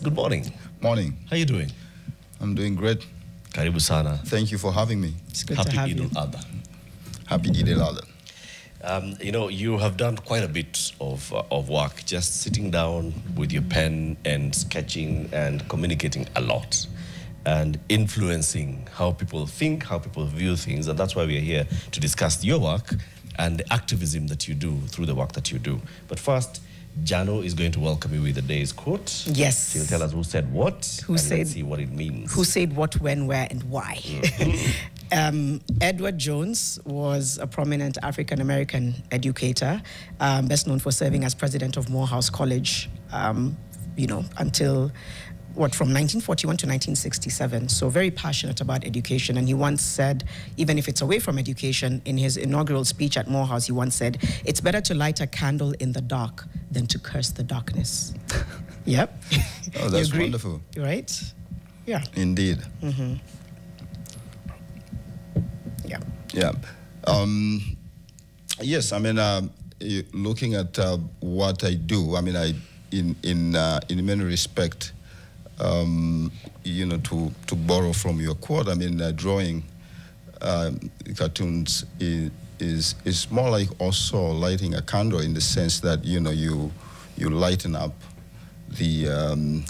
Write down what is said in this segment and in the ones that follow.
Good morning. Morning. How are you doing? I'm doing great. Karibu sana. Thank you for having me. It's good Happy to have Eid you. al-Adha. Happy Eid al-Adha. You have done quite a bit of work, just sitting down with your pen and sketching and communicating a lot and influencing how people think, how people view things. And that's why we are here to discuss your work and the activism that you do through the work that you do. But first, Jano is going to welcome you with the day's quote. Yes. She'll tell us who said what, let's see what it means. Who said what, when, where, and why. Edward Jones was a prominent African-American educator, best known for serving as president of Morehouse College, until, from 1941 to 1967. So very passionate about education. And he once said, even if it's away from education, in his inaugural speech at Morehouse, he once said, it's better to light a candle in the dark than to curse the darkness. Yep. Oh, that's wonderful. Right? Yeah. Indeed. Mm-hmm. Yeah. Yeah. Yes, I mean, looking at what I do, I mean, in many respects, to borrow from your quote, I mean, drawing cartoons is more like also lighting a candle in the sense that, you lighten up the,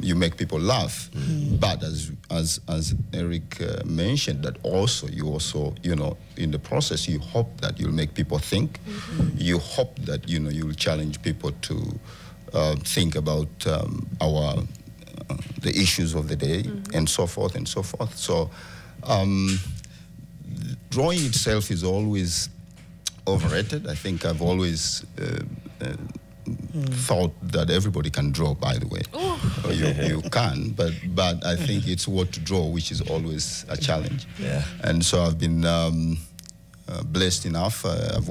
you make people laugh. Mm-hmm. But as Eric mentioned, that also, in the process, you hope that you'll make people think. Mm-hmm. You hope that, you'll challenge people to think about the issues of the day, mm-hmm. and so forth and so forth. So drawing itself is always overrated. I think I've always thought that everybody can draw, by the way. You can, but I think it's what to draw, which is always a challenge. Yeah. And so I've been blessed enough. I've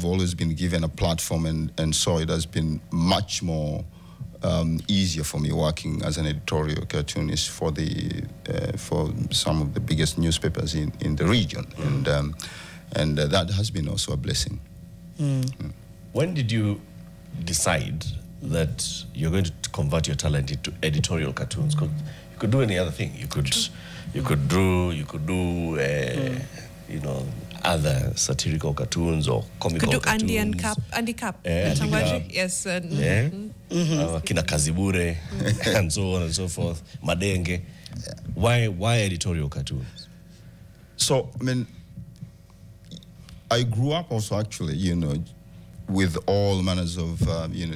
always been given a platform, and so it has been much more easier for me working as an editorial cartoonist for some of the biggest newspapers in the region, and that has been also a blessing. When did you decide that you're going to convert your talent into editorial cartoons? Because you could do any other thing. You could draw. You could do other satirical cartoons or comical cartoons. Could do Andy Cap. Yes. Kina Kazibure, and so on and so forth. Madenge. Why editorial cartoons? So, I mean, I grew up also actually, with all manners of,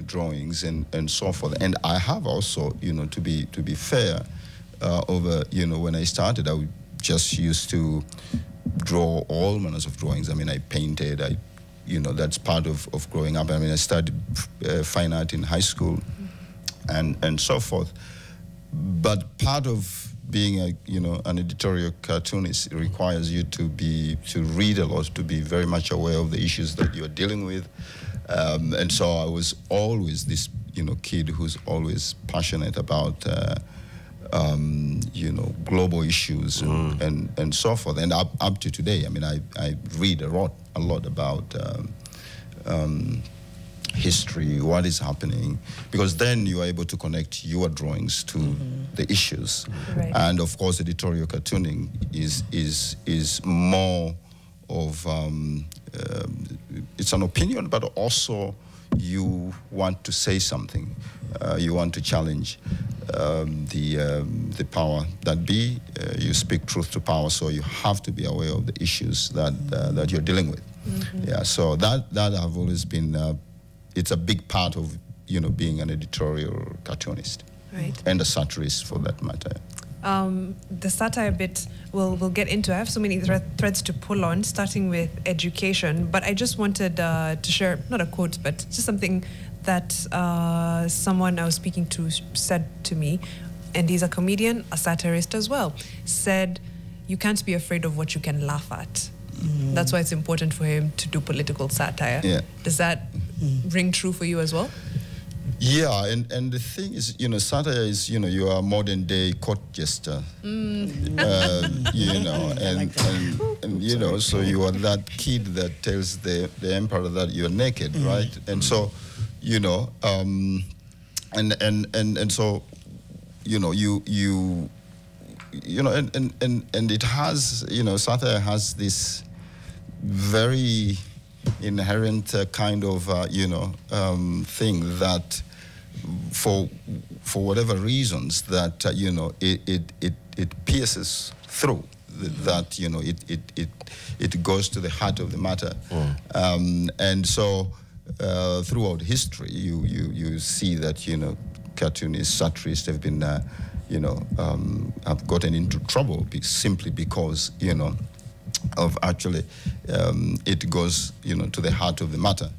drawings and so forth. And I have also, to be fair, over, when I started, I just used to draw all manners of drawings. I mean, I painted, that's part of growing up. I mean, I studied fine art in high school and so forth. But part of being an editorial cartoonist requires you to read a lot, to be very much aware of the issues that you're dealing with. And so I was always this, kid who's always passionate about global issues and so forth. And up to today, I mean, I read a lot about history, what is happening, because then you are able to connect your drawings to the issues. Right. And of course, editorial cartooning is more of it's an opinion, but also you want to say something. You want to challenge the power that be. You speak truth to power, so you have to be aware of the issues that you're dealing with. Yeah, so that have always been. It's a big part of being an editorial cartoonist, right, and a satirist for that matter. The satire bit we'll get into. I have so many threads to pull on, starting with education. But I just wanted to share, not a quote, but just something that someone I was speaking to said to me, and he's a comedian, a satirist as well, said, you can't be afraid of what you can laugh at. That's why it's important for him to do political satire. Yeah. Does that ring true for you as well? Yeah, and the thing is, satire is, you are a modern day court jester, and so you are that kid that tells the emperor that you're naked, right? And so, And so, you know, you know, and it has, you know, satire has this very inherent kind of, you know, thing that for whatever reasons that, you know, it pierces through, that, you know, it goes to the heart of the matter. And so throughout history, you see that, you know, cartoonists, satirists have been, you know, have gotten into trouble simply because, you know, of actually it goes, you know, to the heart of the matter.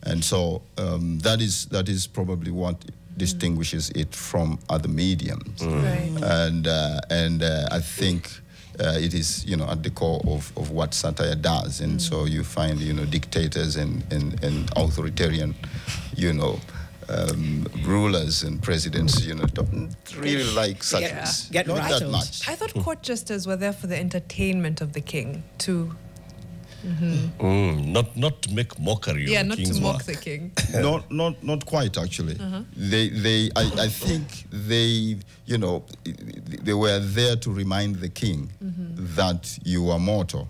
And so that is probably what distinguishes it from other mediums. Right. And I think it is, you know, at the core of what satire does. And so you find, you know, dictators and authoritarian, you know, rulers and presidents, you know, don't really like satires. Get Not rattled. that much. I thought court jesters were there for the entertainment of the king, too. Not to make mockery Yeah, of the not king's to mock work. the king. Not quite, actually. I think they, you know, they were there to remind the king that you are mortal.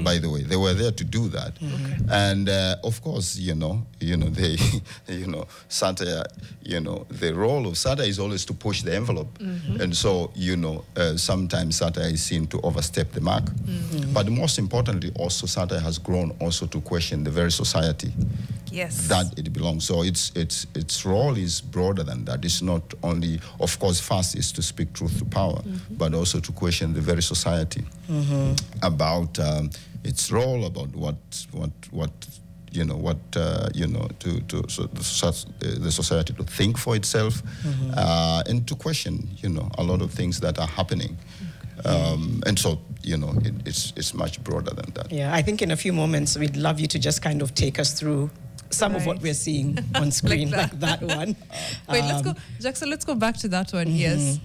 By the way, they were there to do that. And of course, you know, they, you know, satire, you know, the role of satire is always to push the envelope. And so, you know, sometimes satire is seen to overstep the mark. But most importantly, also satire has grown also to question the very society Yes. that it belongs. So its role is broader than that. It's not only, of course, first is to speak truth to power, but also to question the very society about its role, about what you know, what you know, so the society to think for itself, and to question, you know, a lot of things that are happening. And so, you know, it's much broader than that. Yeah, I think in a few moments we'd love you to just kind of take us through some of what Right. we're seeing on screen, Like like that one. Wait, let's go, Jackson, let's go back to that one. Yes.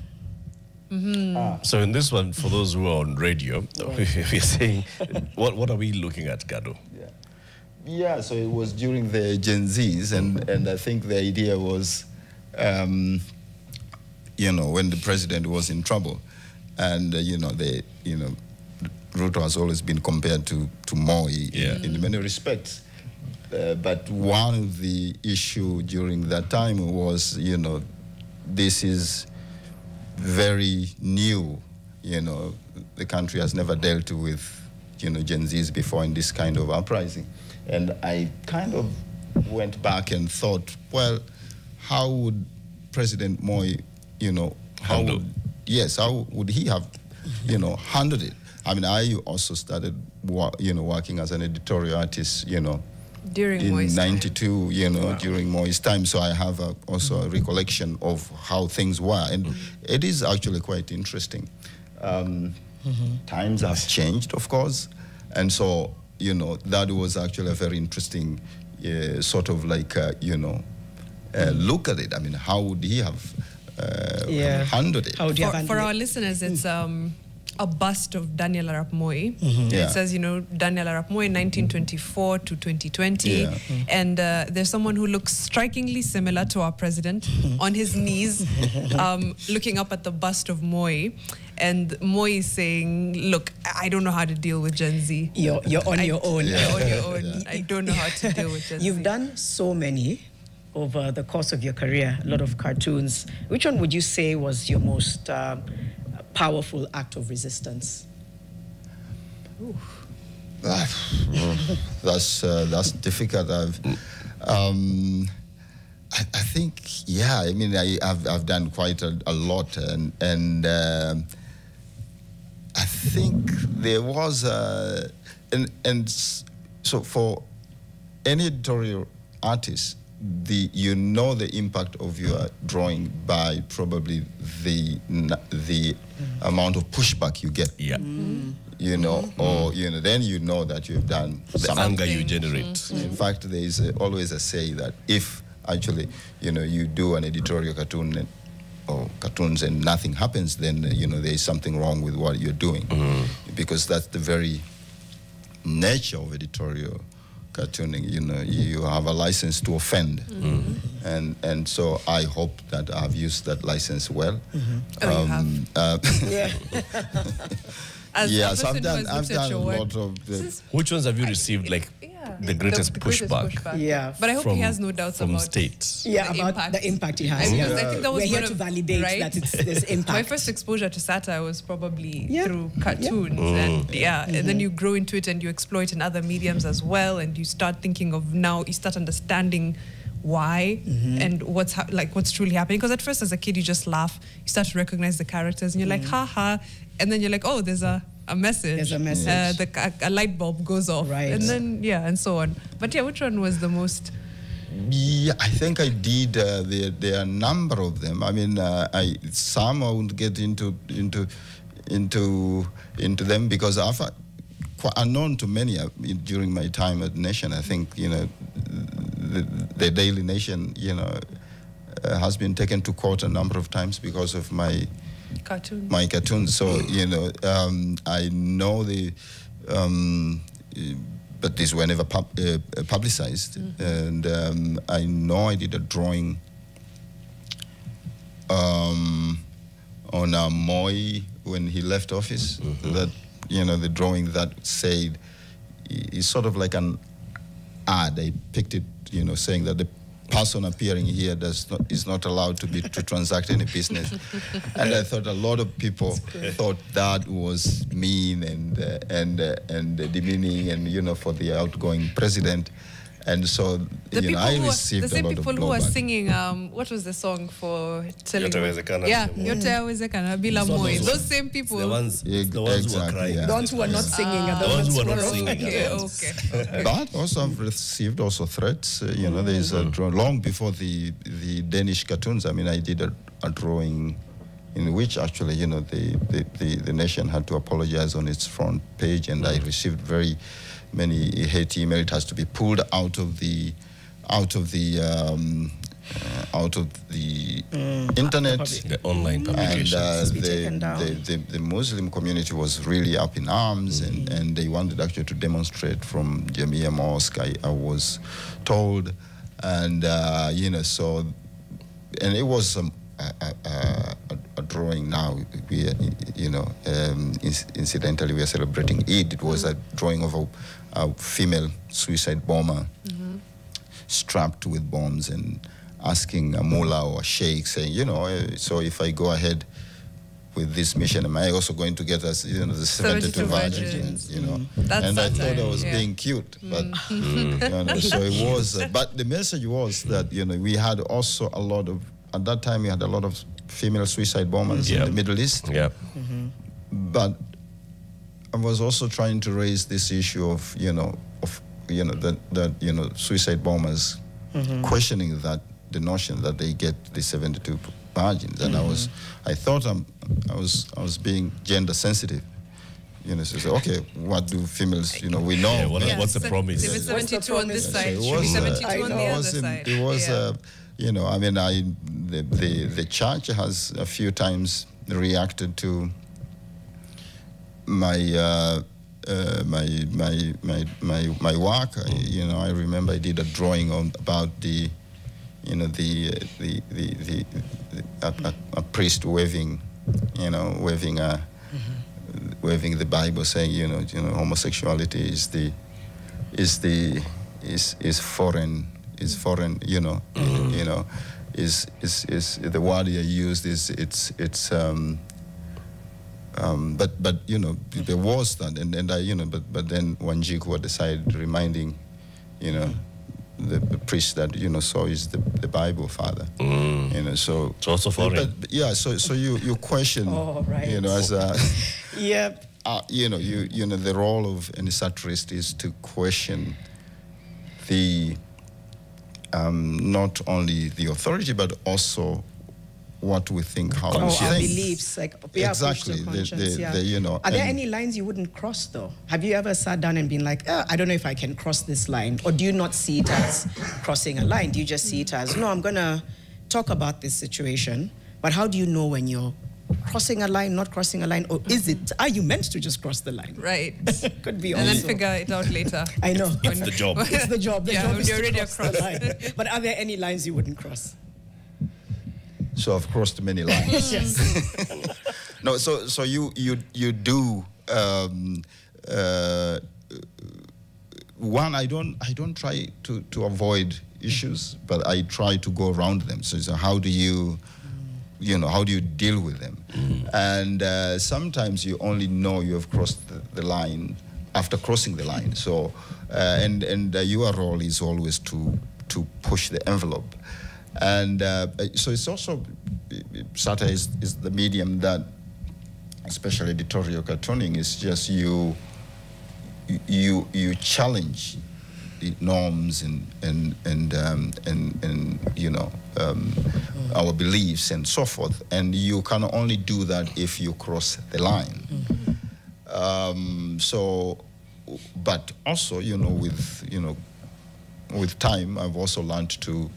So in this one, for those who are on radio, we're saying, what are we looking at, Gado? Yeah, so it was during the Gen Zs, and I think the idea was, you know, when the president was in trouble, and you know, Ruto has always been compared to Moi in many respects. But one of the issue during that time was, you know, this is very new. You know, the country has never dealt with, you know, Gen Zs before in this kind of uprising. And I kind of went back and thought, well, how would President Moi, you know, how would he have, you know, handled it? I mean, I also started, you know, working as an editorial artist, you know, During in Moi's time. 92, you know, during Moi's time. So I have also a recollection of how things were. And it is actually quite interesting. Times have changed, of course. And so, you know, that was actually a very interesting sort of like, you know, look at it. I mean, how would he have handled it? How would you have For handled our it? listeners, it's a bust of Daniel Arap Moi. Yeah. It says, you know, Daniel Arap Moi, 1924 to 2020. Yeah. And there's someone who looks strikingly similar to our president on his knees, looking up at the bust of Moi. And Moi is saying, look, I don't know how to deal with Gen Z. You're on your own. You're on your own. I don't know how to deal with Gen Z. You've done so many over the course of your career, a lot of cartoons. Which one would you say was your most powerful act of resistance? That's difficult. I think, yeah. I mean, I've done quite a lot, and I think there was and so for any editorial artist, you know the impact of your drawing by probably the amount of pushback you get. Yeah. You know, or you know, then you know that you've done The something. anger you generate. In fact, there is always a say that if actually, you know, you do an editorial cartoon or cartoons and nothing happens, then you know there is something wrong with what you're doing, because that's the very nature of editorial cartooning. You know, you have a license to offend, and so I hope that I've used that license well. Oh, you have. Yeah. As a Yes, person I've who done. has I've looked at done a your work, lot of. Which ones have you received like the greatest pushback? Yeah. But I hope he has no doubts from about states. Yeah, the about impact. the impact it has. Because I think that was We're here one to of- validate right? that there's impact. My first exposure to satire was probably Yeah. through cartoons, and and then you grow into it and you exploit in other mediums as well, and you start thinking of you start understanding why and what's truly happening. Because at first, as a kid, you just laugh, you start to recognize the characters, and you're like, ha ha, and then you're like, oh, there's a message. There's a message. A light bulb goes off, Right. and then and so on. But which one was the most? Yeah, I think I did. There are a number of them. I mean, some I won't get into them because I've quite unknown to many during my time at Nation. I think the Daily Nation, has been taken to court a number of times because of my cartoons. So I know but these were never publicized. And I know I did a drawing on Moi when he left office. That the drawing that said is sort of like an ad. I picked it, saying that the person appearing here is not allowed to transact any business. And I thought a lot of people thought that was mean and demeaning and for the outgoing president. And so I received a lot of blowback. The same people who were singing what was the song for telling Yotawezekana. Yeah, Yotawezekana Bila Moi. Those same people. The ones who are crying. Yeah. The ones who are not singing are the The ones ones who are not who are singing. Okay. But also I've received also threats. There is a long before the Danish cartoons. I mean, I did a drawing in which actually the Nation had to apologize on its front page, and I received very many hate emails. It has to be pulled out of the internet. The online publications. And the Muslim community was really up in arms, and they wanted actually to demonstrate from Jamia Mosque, I was told. And, so, and it was a drawing now. We, incidentally, we are celebrating Eid. It was a drawing of a female suicide bomber strapped with bombs and asking a mullah or a sheikh, saying, so if I go ahead with this mission, am I also going to get us, the 72 virgins, That's and I satire, thought I was being cute, but so it was. But the message was that we had also a lot of, at that time we had a lot of female suicide bombers in the Middle East. Yeah. But I was also trying to raise this issue of that suicide bombers questioning that the notion that they get the 72 virgins, and I thought I was being gender sensitive. So okay, what do females? We know. Yeah, what's the promise? If it's 72 on this side, It should be was, 72 on the other side. It was, I mean, the church has a few times reacted to my work. I remember I did a drawing about a priest waving the Bible, saying homosexuality is foreign. Is foreign. Is the word you used is but there was that, and I but then Wanjiku decided reminding the priest that so is the Bible, Father. So it's also foreign. But so you question as a Yep. the role of any satirist is to question the not only the authority but also what we think, how we Our think. beliefs, Exactly. Are there any lines you wouldn't cross, though? Have you ever sat down and been like, I don't know if I can cross this line? Or do you not see it as crossing a line? Do you just see it as, no, I'm going to talk about this situation, but how do you know when you're crossing a line, not crossing a line, or is it, are you meant to just cross the line? Right. Could be And also. then figure it out later. I know. It's the job. It's the job. The Yeah, job when is you're to already cross the across. line. But are there any lines you wouldn't cross? So I've crossed many lines. Yes. No, so you do. One, I don't try to avoid issues, but I try to go around them. So how do you, how do you deal with them? And sometimes you only know you have crossed the line after crossing the line. So and your role is always to push the envelope. And so it's also, satire is the medium that, especially editorial cartooning, is just you challenge the norms and our beliefs and so forth, and you can only do that if you cross the line. But also, with time, I've also learned to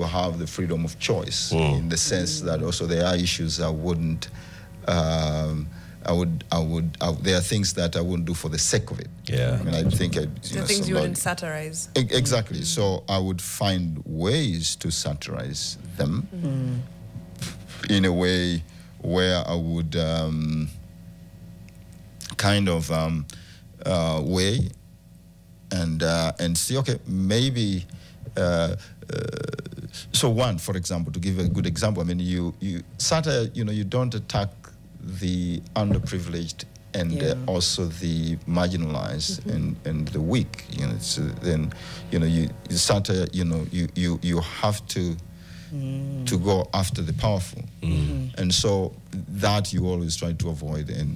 have the freedom of choice, in the sense that also there are issues I wouldn't. There are things that I wouldn't do for the sake of it. Yeah. I mean, I think The things you wouldn't satirize. Exactly. So I would find ways to satirize them in a way where I would weigh and see, okay, maybe. So one, for example, to give a good example, I mean, satire, you don't attack the underprivileged and also the marginalized and the weak. Then satire, you have to go after the powerful, and so that you always try to avoid and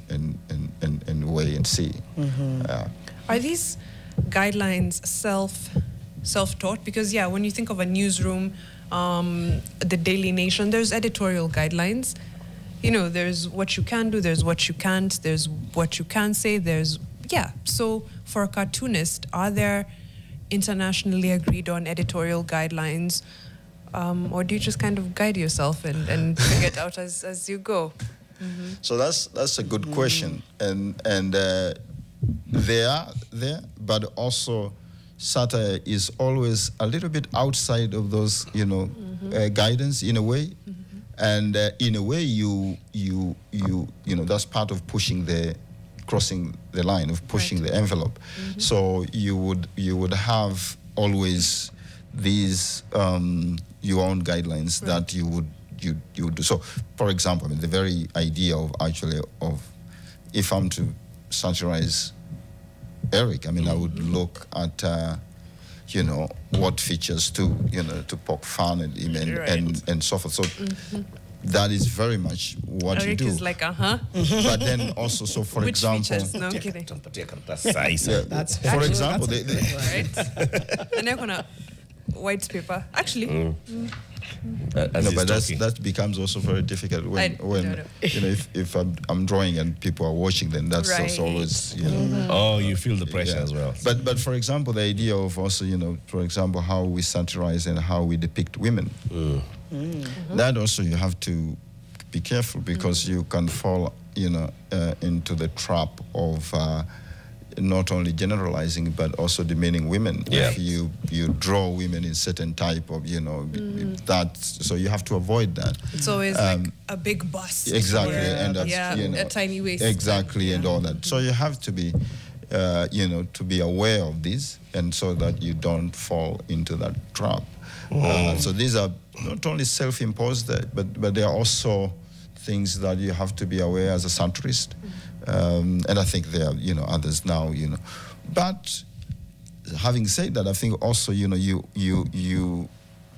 weigh and see. Are these guidelines self-taught? Because when you think of a newsroom, the Daily Nation, there's editorial guidelines. There's what you can do, there's what you can't, there's what you can say, So for a cartoonist, are there internationally agreed on editorial guidelines, or do you just kind of guide yourself and figure it out as you go? So that's a good question, and they are there, but also satire is always a little bit outside of those, guidance in a way. And in a way, you that's part of crossing the line, of pushing the envelope. So you would have always these your own guidelines that you would do. So, for example, I mean, the very idea of if I'm to satirize Eric, I mean, I would look at what features to poke fun at him and so forth. So that is very much what Eric you do. is like, But then also, so for Which example, features? No, I'm kidding. That's for example, Right? And they're gonna white paper. Actually, but that becomes also very difficult when if I'm drawing and people are watching, then that's also always Oh, you feel the pressure as well. But for example, the idea of also for example, how we satirize and how we depict women, that also you have to be careful, because you can fall into the trap of not only generalizing but also demeaning women. If you draw women in certain type of that, so you have to avoid that. it's always like a big bust. Exactly, or, and that's a tiny waist. Exactly, and all that. So you have to be to be aware of this, and so that you don't fall into that trap. So these are not only self-imposed, but they are also things that you have to be aware as a satirist. And I think there are others now. But having said that, I think also you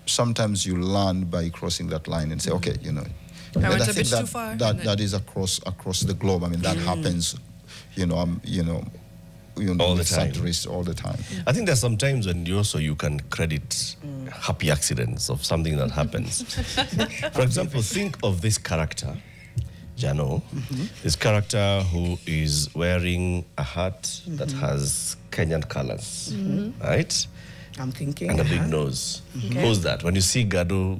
sometimes you learn by crossing that line and say, okay, I went I a think bit too far. that is across the globe. I mean, that happens. All the time. Satirists all the time. I think there's some times when you can credit happy accidents of something that happens. For example, think of this character, Jano, this character who is wearing a hat that has Kenyan colors, right? I'm thinking. And a big nose. Who's that? When you see Gado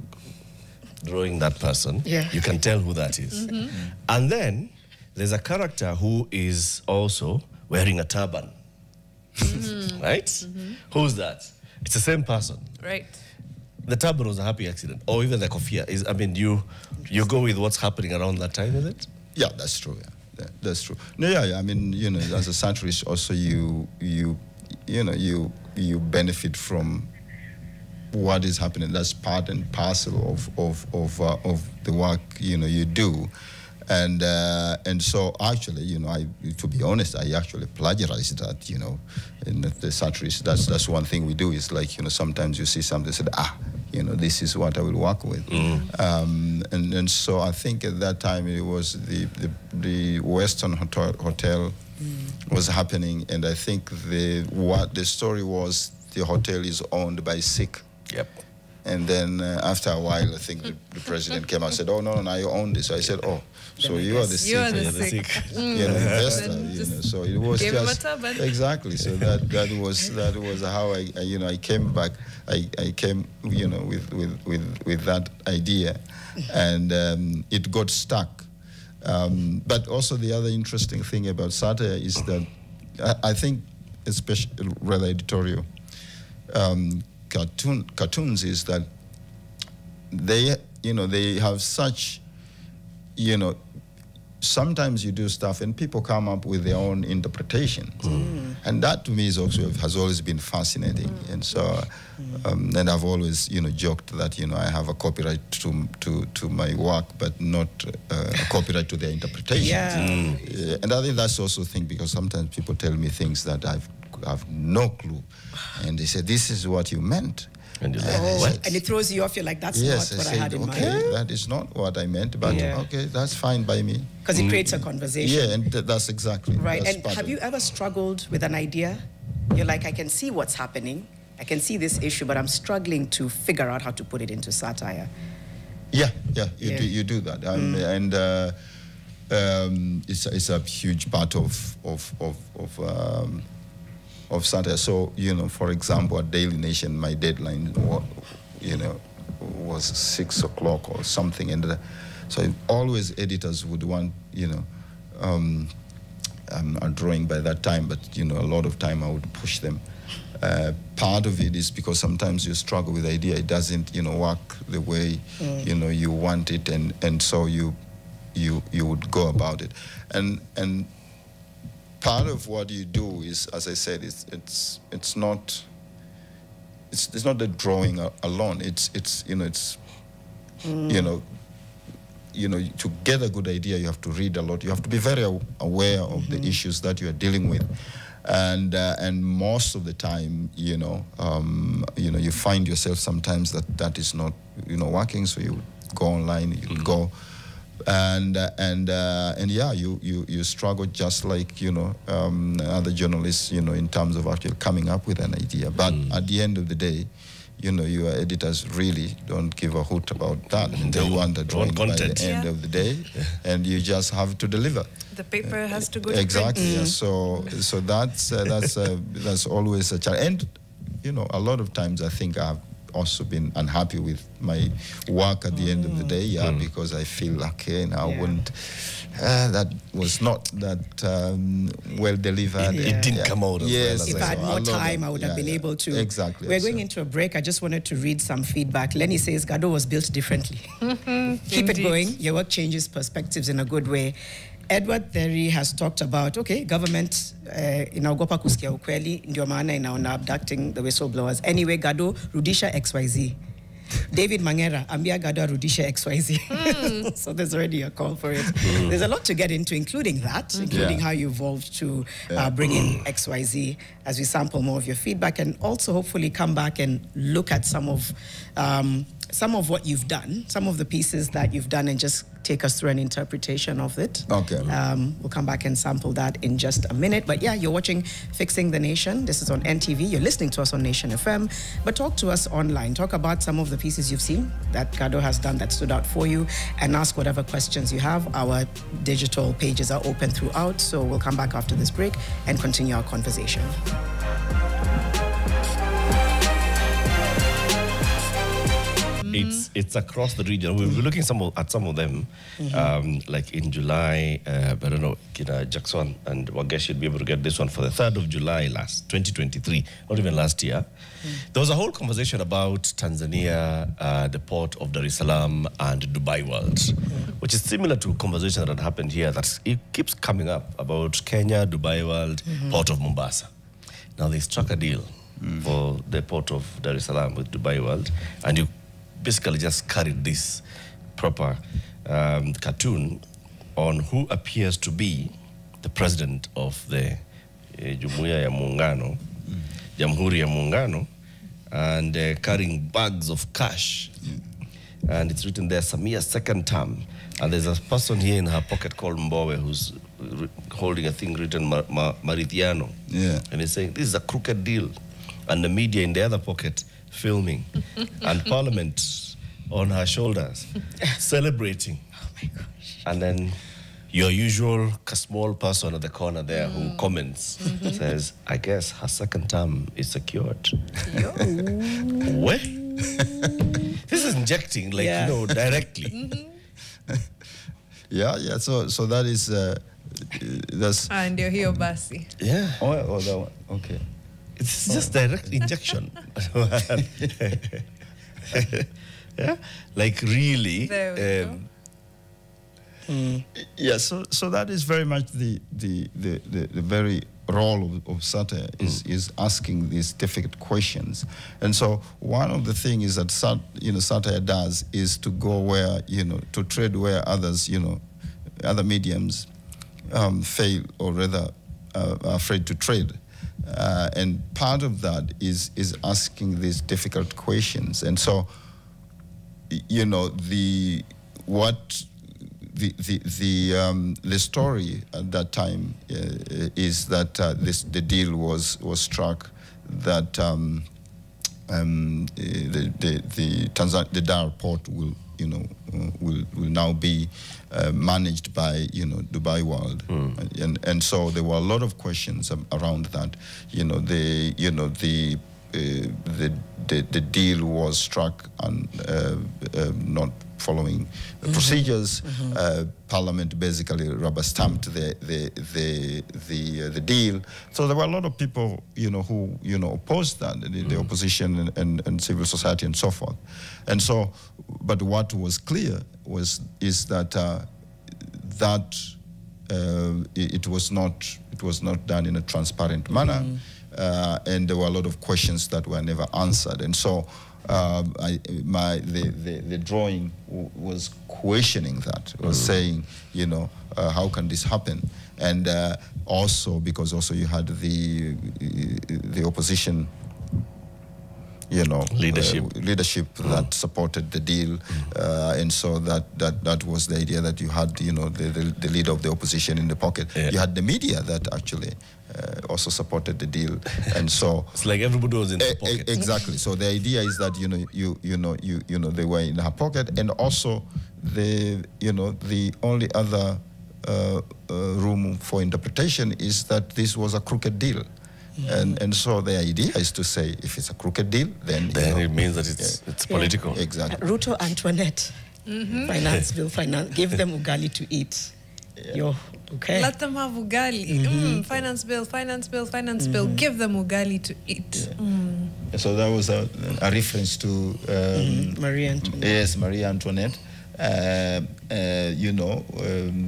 drawing that person, Yeah. you can tell who that is. And then there's a character who is also wearing a turban. Right? Who's that? It's the same person. Right. The turban was a happy accident, or even the kofia. You go with what's happening around that time, is it? Yeah, that's true. Yeah, that's true. No, yeah. I mean, as a satirist, also you benefit from what is happening. That's part and parcel of the work you do. And so actually, to be honest, I actually plagiarized that, in the satirist. That's one thing we do is like, sometimes you see something, said, this is what I will work with. And so I think at that time it was the Western Hotel was happening, and I think what the story was, the hotel is owned by Sikh. Yep. And then after a while, I think the president came and said, "Oh no, you own this." So I said, "Oh, so you are the Sikh, You are the Sikh. investor." So it was Gave him a just turban. exactly. So that was how I came back. I came with that idea, and it got stuck. But also the other interesting thing about satire is that I think, especially rather editorial. Cartoons is that they have such, sometimes you do stuff and people come up with their own interpretation, and that to me has always been fascinating. And so and I've always joked that I have a copyright to my work, but not a copyright to their interpretation. Yeah. And I think that's also a thing, because sometimes people tell me things that I have no clue, and they say, "This is what you meant." And you're like, what? And it throws you off. You're like, that's Yes, not what I said, had in okay, mind. that is not what I meant, but okay, that's fine by me. Because it creates a conversation. Yeah, and that's exactly Right. that's And part have of you it. ever struggled with an idea? You're like, I can see what's happening. I can see this issue, but I'm struggling to figure out how to put it into satire. Yeah, you do that, and it's a huge part of satire. So for example, at Daily Nation, my deadline was 6 o'clock or something, and so always editors would want a drawing by that time, but a lot of time I would push them. Part of it is because sometimes you struggle with the idea, it doesn't work the way you want it, and so you would go about it, and part of what you do is, as I said, it's not the drawing alone. To get a good idea, you have to read a lot. You have to be very aware of the issues that you are dealing with, and most of the time, you find yourself sometimes that is not working. So you go online, you go. And yeah, you struggle just like other journalists, in terms of actually coming up with an idea. But at the end of the day, your editors really don't give a hoot about that. They want the drawing by the end of the day, and you just have to deliver. The paper has to go to exactly. print. Yeah. So that's always a challenge. And a lot of times I think I've also been unhappy with my work at the end of the day, because I feel that was not that well delivered. It didn't come out as well as If I had more time, I would have been able to. Exactly. We're going into a break. I just wanted to read some feedback. Lenny says Gado was built differently. Keep it going. Your work changes perspectives in a good way. Edward Terry has talked about, government inaogopa kusikia ukweli, ndio maana inaona abducting the whistleblowers. Anyway, Gado, rudisha XYZ. David Mangera, ambia Gado rudisha XYZ. So there's already a call for it. There's a lot to get into, including that, including how you evolved to bring in XYZ as we sample more of your feedback, and also hopefully come back and look at some of what you've done, some of the pieces that you've done, and just take us through an interpretation of it. Okay. We'll come back and sample that in just a minute. But yeah, you're watching Fixing the Nation. This is on NTV. You're listening to us on Nation FM. But talk to us online. Talk about some of the pieces you've seen that Gado has done that stood out for you, and ask whatever questions you have. Our digital pages are open throughout. So we'll come back after this break and continue our conversation. it's across the region. We'll be looking at some of them, like in July. I don't know, Jackson and Wagesh should be able to get this one for the 3rd of July 2023, not even last year. There was a whole conversation about Tanzania, the port of Dar es Salaam, and Dubai World, which is similar to a conversation that happened here. That it keeps coming up about Kenya, Dubai World, port of Mombasa. Now they struck a deal for the port of Dar es Salaam with Dubai World, and you basically just carried this proper cartoon on who appears to be the president of the Jumuiya ya Muungano, Jamhuri ya Muungano, and carrying bags of cash. And it's written there, Samia's second term. And there's a person here in her pocket called Mbowe who's holding a thing written Marithiano. Yeah. And he's saying, this is a crooked deal. And the media in the other pocket filming. And Parliament on her shoulders, celebrating. Oh my gosh. And then your usual small person at the corner there who comments, says, I guess her second term is secured. What? This is injecting, like, directly. Yeah. So that is that's. And you're here, Basi. Yeah. Oh, that one. Okay. It's just direct injection. Yeah, like really. There we go. Yeah, so that is very much the very role of satire is asking these difficult questions. And so one of the things that satire does is to go where, to tread where others, other mediums fail, or rather are afraid to tread. And part of that is asking these difficult questions. And so, the story at that time is that the deal was struck that the Dar port will now be managed by Dubai World, and so there were a lot of questions around that. The deal was struck and not following procedures. Parliament basically rubber stamped the deal. So there were a lot of people, who opposed that, the opposition and civil society and so forth. And so, but what was clear is that it was not done in a transparent manner, and there were a lot of questions that were never answered. And so the drawing was questioning that, was saying, how can this happen? And also because you had the opposition, leadership that supported the deal, and so that was the idea, that you had the leader of the opposition in the pocket. You had the media that actually also supported the deal, and so it's like everybody was in the pocket. Exactly. So the idea is that they were in her pocket, and also the only other room for interpretation is that this was a crooked deal. And so the idea is to say, if it's a crooked deal, then it means that it's political. Exactly. Ruto Antoinette, finance bill, give them ugali to eat. Yo, okay. Let them have ugali. Finance bill, give them ugali to eat. So that was a reference to Marie Antoinette. Yes, Marie Antoinette.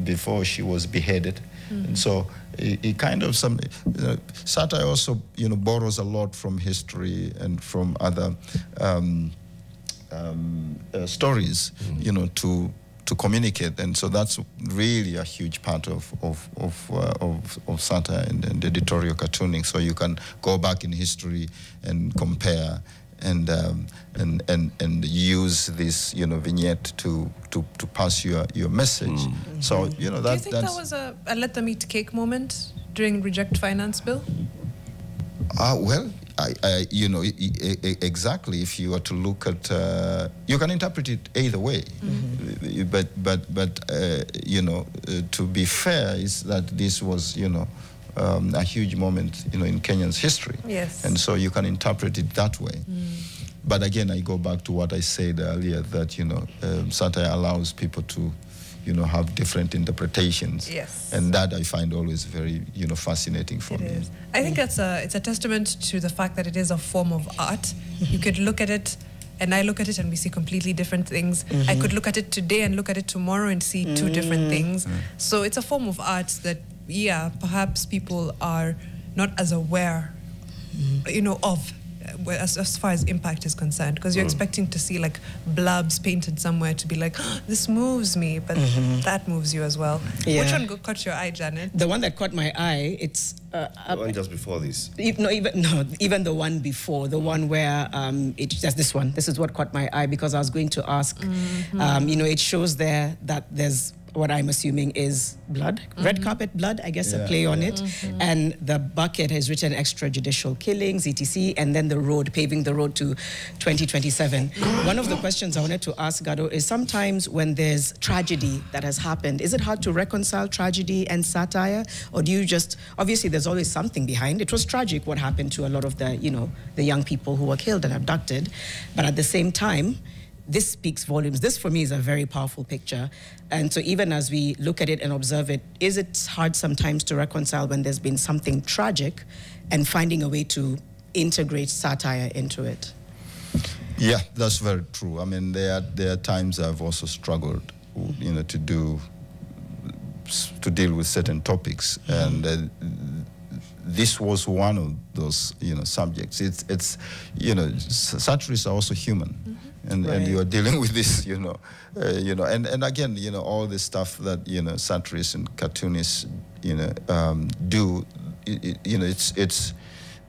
Before she was beheaded. And so it kind of satire also borrows a lot from history and from other stories to communicate, and so that's really a huge part of satire and editorial cartooning. So you can go back in history and compare and use this vignette to pass your message. So do you think that was a let them eat cake moment during Reject Finance Bill? Well, exactly. If you were to look at, you can interpret it either way. But to be fair, is that this was a huge moment in Kenyan's history. Yes. And so you can interpret it that way. but again, I go back to what I said earlier, that, you know, satire allows people to, you know, have different interpretations. Yes. And that I find always very, you know, fascinating for me. It is. I think it's a testament to the fact that it is a form of art. You could look at it, and I look at it, and we see completely different things. I could look at it today and look at it tomorrow and see two different things. So it's a form of art that, yeah, perhaps people are not as aware, you know, of. As far as impact is concerned, because you're expecting to see like blurbs painted somewhere to be like, oh, this moves me, but that moves you as well. Yeah. Which one caught your eye, Janet? The one that caught my eye, it's The one just before this. even the one before, the one where it's just this one. This is what caught my eye, because I was going to ask. You know, it shows there that there's what I'm assuming is blood, red carpet blood, I guess, a play on it. And the bucket has written extrajudicial killings, etc., and then the road, paving the road to 2027. One of the questions I wanted to ask Gado is, sometimes when there's tragedy that has happened, is it hard to reconcile tragedy and satire? Or do you just, obviously there's always something behind. It was tragic what happened to a lot of the, you know, the young people who were killed and abducted. But at the same time, this speaks volumes. This, for me, is a very powerful picture. And so even as we look at it and observe it, is it hard sometimes to reconcile when there's been something tragic and finding a way to integrate satire into it? Yeah, that's very true. I mean, there are times I've also struggled, you know, to deal with certain topics, and this was one of those, you know, subjects. It's you know, satirists are also human. And you are dealing with this, you know, and again, you know, all the stuff that, you know, satirists and cartoonists, you know, do, you know,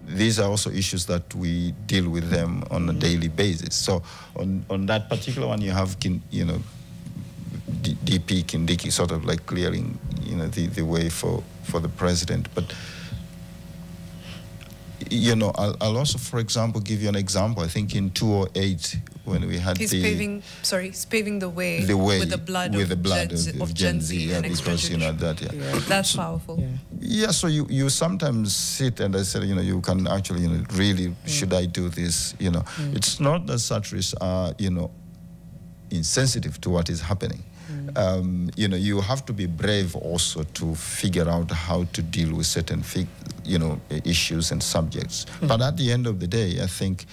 these are also issues that we deal with them on a daily basis. So on that particular one, you have, you know, DP Kindiki sort of like clearing, you know, the way for the president, but. You know, I'll also, for example, give you an example. I think in 2008, when we had paving the way with the blood of Gen Z, yeah, because, you know, that, that's powerful. Yeah, so you sometimes sit and I said, you know, you can actually, you know, really, should I do this? You know, it's not that satirists are, you know, insensitive to what is happening. You know, you have to be brave also to figure out how to deal with certain, you know, issues and subjects. But at the end of the day, I think,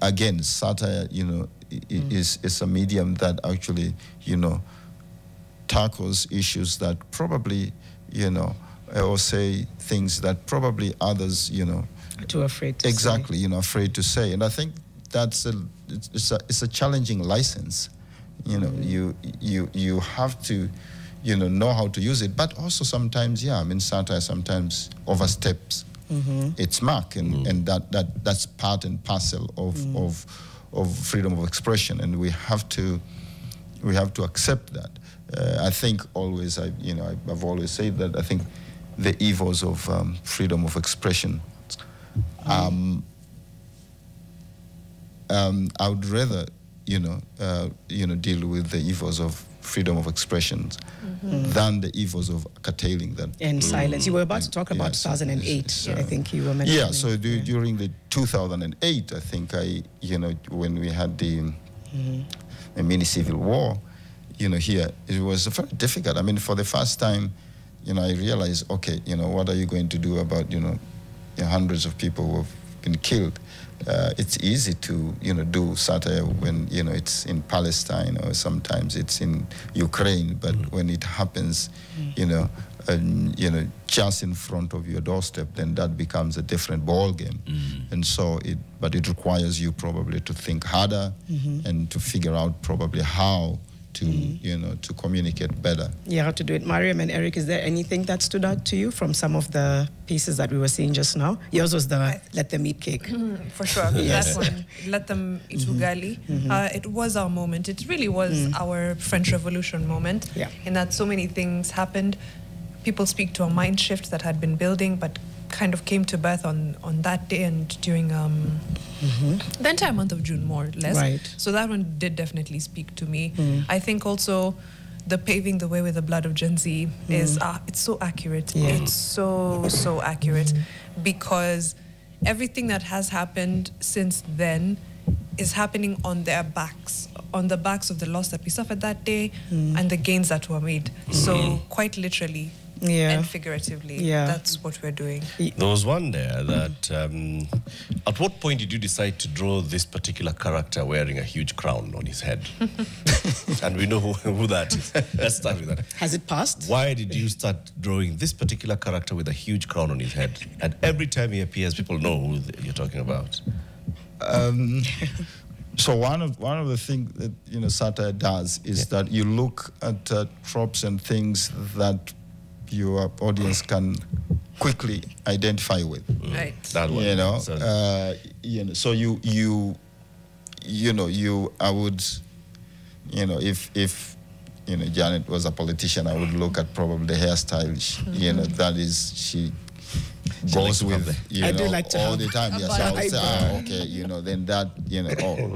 again, satire, you know, is a medium that actually, you know, tackles issues that probably, you know, or say things that probably others, you know, are too afraid to say. You know, afraid to say. And I think that's it's a challenging license. You know, you have to, you know how to use it, but also sometimes, yeah, I mean, satire sometimes oversteps its mark, and that's part and parcel of freedom of expression, and we have to accept that. I think always, I've always said that I think the evils of freedom of expression. I would rather, deal with the evils of freedom of expression than the evils of curtailing that. And silence. You were about to talk about 2008. I think you were mentioning. Yeah, so during the 2008, I think when we had the mini civil war, here, it was very difficult. I mean, for the first time, I realized, okay, what are you going to do about, hundreds of people who have been killed? It's easy to, do satire when, it's in Palestine or sometimes it's in Ukraine, but when it happens, just in front of your doorstep, then that becomes a different ball game. And so but it requires you probably to think harder and to figure out probably how to, to communicate better. Yeah, how to do it. Mariam and Eric, is there anything that stood out to you from some of the pieces that we were seeing just now? Yours was the let them eat cake. For sure. Yes. That one, let them eat ugali. It was our moment. It really was our French Revolution moment. Yeah. In that so many things happened. People speak to a mind shift that had been building, but kind of came to birth on that day and during the entire month of June, more or less. Right. So that one did definitely speak to me. I think also the paving the way with the blood of Gen Z is it's so accurate. Yeah. It's so accurate, because everything that has happened since then is happening on their backs, on the backs of the loss that we suffered that day and the gains that were made. So quite literally and figuratively, that's what we're doing. There was one there that, at what point did you decide to draw this particular character wearing a huge crown on his head? And we know who that is. Let's start with that. Has it passed? Why did you start drawing this particular character with a huge crown on his head? And every time he appears, people know who you're talking about. So one of the things that satire does is that you look at tropes and things that your audience can quickly identify with. Right. That one. So I would, if Janet was a politician, I would look at probably the hairstyle. That is she goes with I do like to all the time. Yes, I would say, okay, then that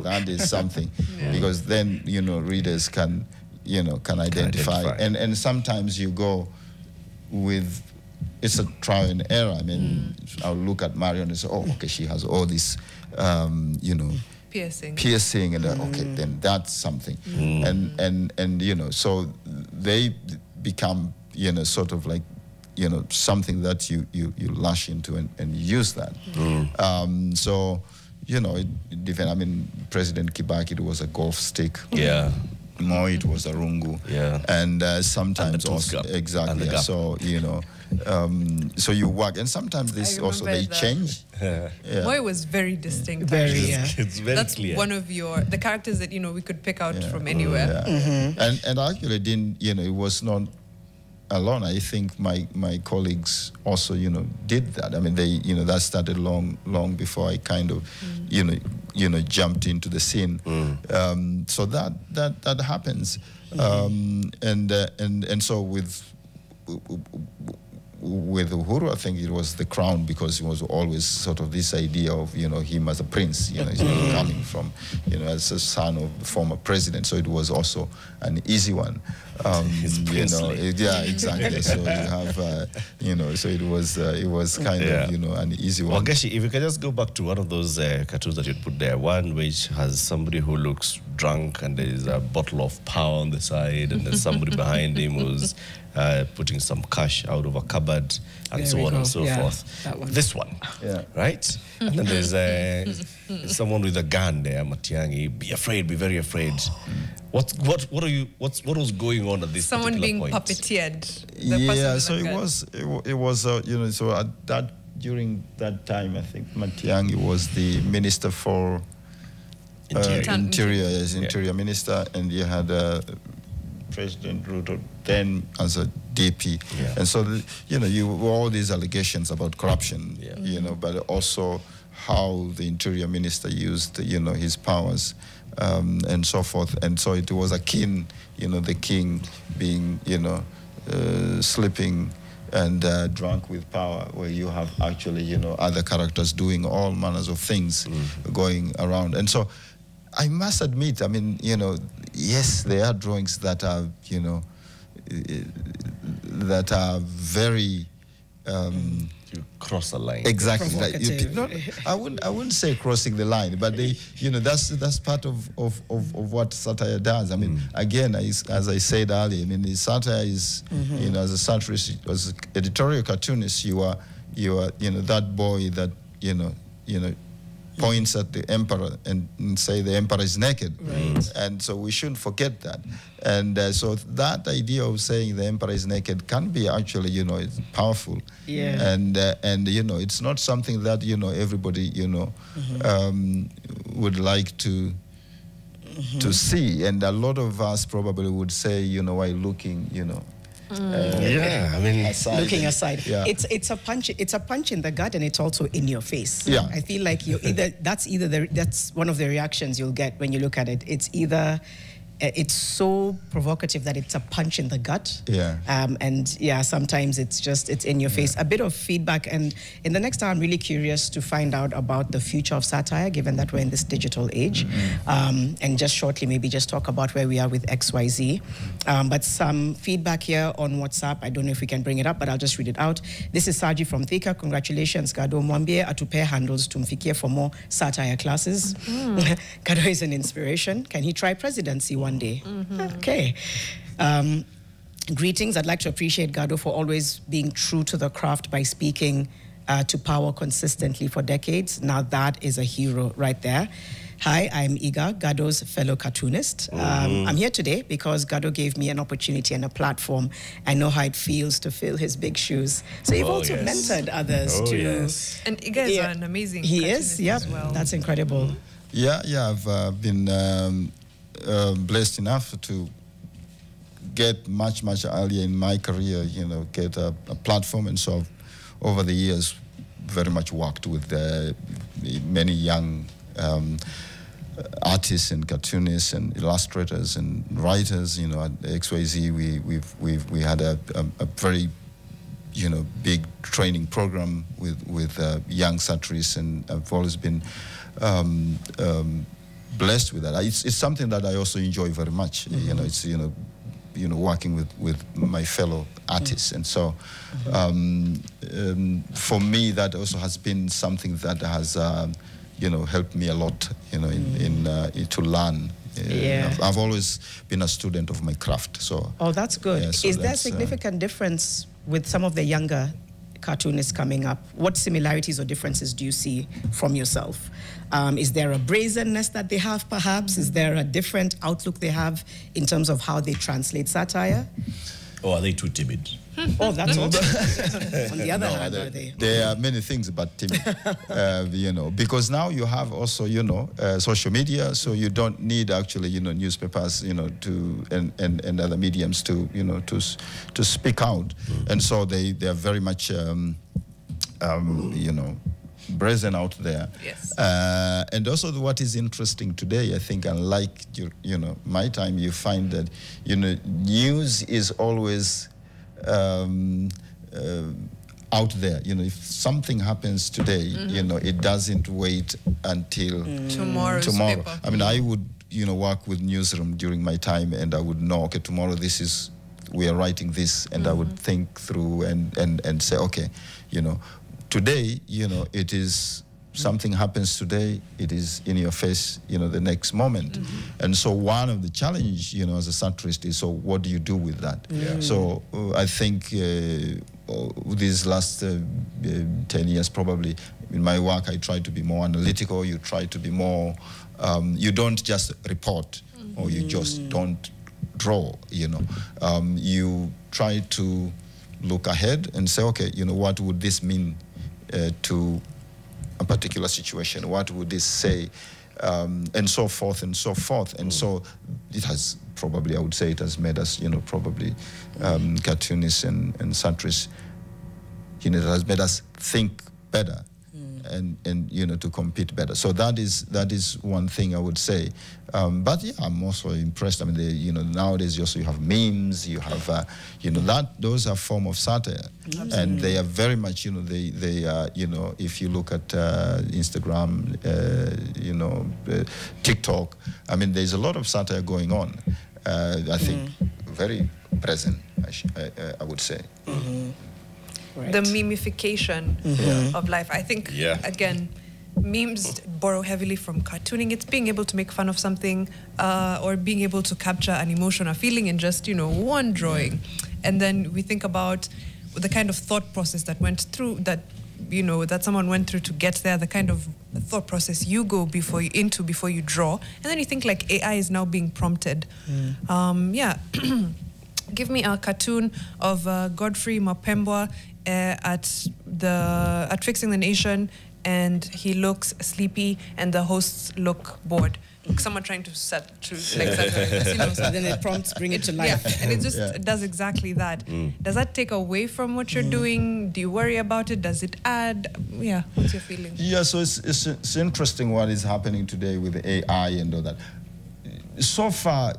that is something, because then readers can identify. And sometimes you go with, it's a trial and error. I mean, I'll look at Marion and say, oh, okay, she has all this, piercing, and okay, then that's something. And so they become sort of like something that you lash into and use that. So it depends. I mean, President Kibaki, it was a golf stick. Yeah. Moi, it was a rungu. Yeah. And sometimes and also exactly. And so so you work, and sometimes this also they change. Moi was very distinct. Very, It's very That's clear. one of the characters that we could pick out from anywhere. And actually didn't it was not alone. I think my colleagues also did that. I mean, they that started long before I kind of jumped into the scene. So that happens. And so with Uhuru, I think it was the crown, because it was always sort of this idea of him as a prince, he's coming from as a son of the former president, so it was also an easy one. Yeah, exactly. So you have so it was kind of an easy one. Well, Geshi, if you can just go back to one of those cartoons that you put there, one which has somebody who looks drunk and there's a bottle of power on the side, and there's somebody behind him who's putting some cash out of a cupboard, and so on and so forth. That one. This one, right? And then there's someone with a gun there, Matiang'i. Be afraid, be very afraid. What was going on at this Someone particular being point? puppeteered. So it was so at that, during that time, I think Matiang'i was the minister for Interior Minister, and you had President Ruto then as a DP, and so you all these allegations about corruption, but also how the Interior Minister used his powers and so forth, and so it was akin, the king being sleeping and drunk with power, where you have actually other characters doing all manners of things going around. And so I must admit, I mean, yes, there are drawings that are, that are very you cross the line. Exactly. I wouldn't say crossing the line, but they, that's part of what satire does. I mean, again, as I said earlier, I mean, the satire is, as a satirist, as editorial cartoonist, you are that boy that points at the emperor and say the emperor is naked, and so we shouldn't forget that. And so that idea of saying the emperor is naked can be actually, it's powerful, and it's not something that everybody would like to see, and a lot of us probably would say, while looking, I mean, looking aside, it's a punch in the gut, and it's also in your face. I feel like that's one of the reactions you'll get when you look at it. It's either it's so provocative that it's a punch in the gut. Yeah. And yeah, sometimes it's in your face. A bit of feedback. And in the next hour, I'm really curious to find out about the future of satire, given that we're in this digital age. And just shortly, maybe just talk about where we are with XYZ. But some feedback here on WhatsApp. I don't know if we can bring it up, but I'll just read it out. This is Saji from Thika. Congratulations, Gado. Mwambie atupe handles tumfikie for more satire classes. Gado is an inspiration. Can he try presidency one day? Okay. Greetings. I'd like to appreciate Gado for always being true to the craft by speaking to power consistently for decades. Now that is a hero right there. Hi, I'm Iga, Gado's fellow cartoonist. I'm here today because Gado gave me an opportunity and a platform. I know how it feels to fill his big shoes. So you've also mentored others too. Yes. And Iga is an amazing cartoonist as well. That's incredible. Yeah, I've been blessed enough to get much earlier in my career, get a platform. And so over the years, very much worked with many young artists and cartoonists and illustrators and writers. At XYZ, we had a very big training program with young satirists, and I've always been blessed with that. It's something that I also enjoy very much. It's working with my fellow artists, and so for me that also has been something that has helped me a lot, to learn. I've always been a student of my craft. So. Oh, that's good. Yeah, so is there a significant difference with some of the younger cartoonists coming up? What similarities or differences do you see from yourself? Is there a brazenness that they have, perhaps? Is there a different outlook they have in terms of how they translate satire? Or are they too timid? Oh, that's also. On the other hand, are they? There are many things about timid, because now you have also, social media, so you don't need actually, newspapers, and other mediums to speak out, and so they are very much, brazen out there. Yes. And also what is interesting today, I think, unlike my time, you find that news is always out there. If something happens today, it doesn't wait until tomorrow. Paper. I mean, I would work with newsroom during my time, and I would know, okay, tomorrow we are writing this, and I would think through and say, okay, today, it is something happens today, it is in your face, the next moment. And so one of the challenge, as a satirist is, so what do you do with that? So I think these last 10 years, probably, in my work, I try to be more analytical. You try to be more, you don't just report, or you just don't draw, you try to look ahead and say, okay, what would this mean to a particular situation? What would this say? And so forth and so forth. And so it has probably, I would say, it has made us, probably cartoonists and satirists, it has made us think better and to compete better. So that is one thing I would say. But yeah, I'm also impressed. I mean, nowadays you have memes, you have those are form of satire. Absolutely. And they are very much they are if you look at Instagram, TikTok. I mean, there's a lot of satire going on. I think very present. I would say. Right. The memification of life. I think, again, memes borrow heavily from cartooning. It's being able to make fun of something or being able to capture an emotion or feeling in just, one drawing. And then we think about the kind of thought process that went through, that someone went through to get there, the kind of thought process you go before you draw. And then you think like AI is now being prompted. Give me a cartoon of Godfrey Mapembwa at Fixing the Nation, and he looks sleepy, and the hosts look bored. Someone trying to set to like so then it prompts, bring it to life. Yeah, and it just does exactly that. Does that take away from what you're doing? Do you worry about it? Does it add? Yeah, what's your feeling? Yeah, so it's interesting what is happening today with AI and all that. So far,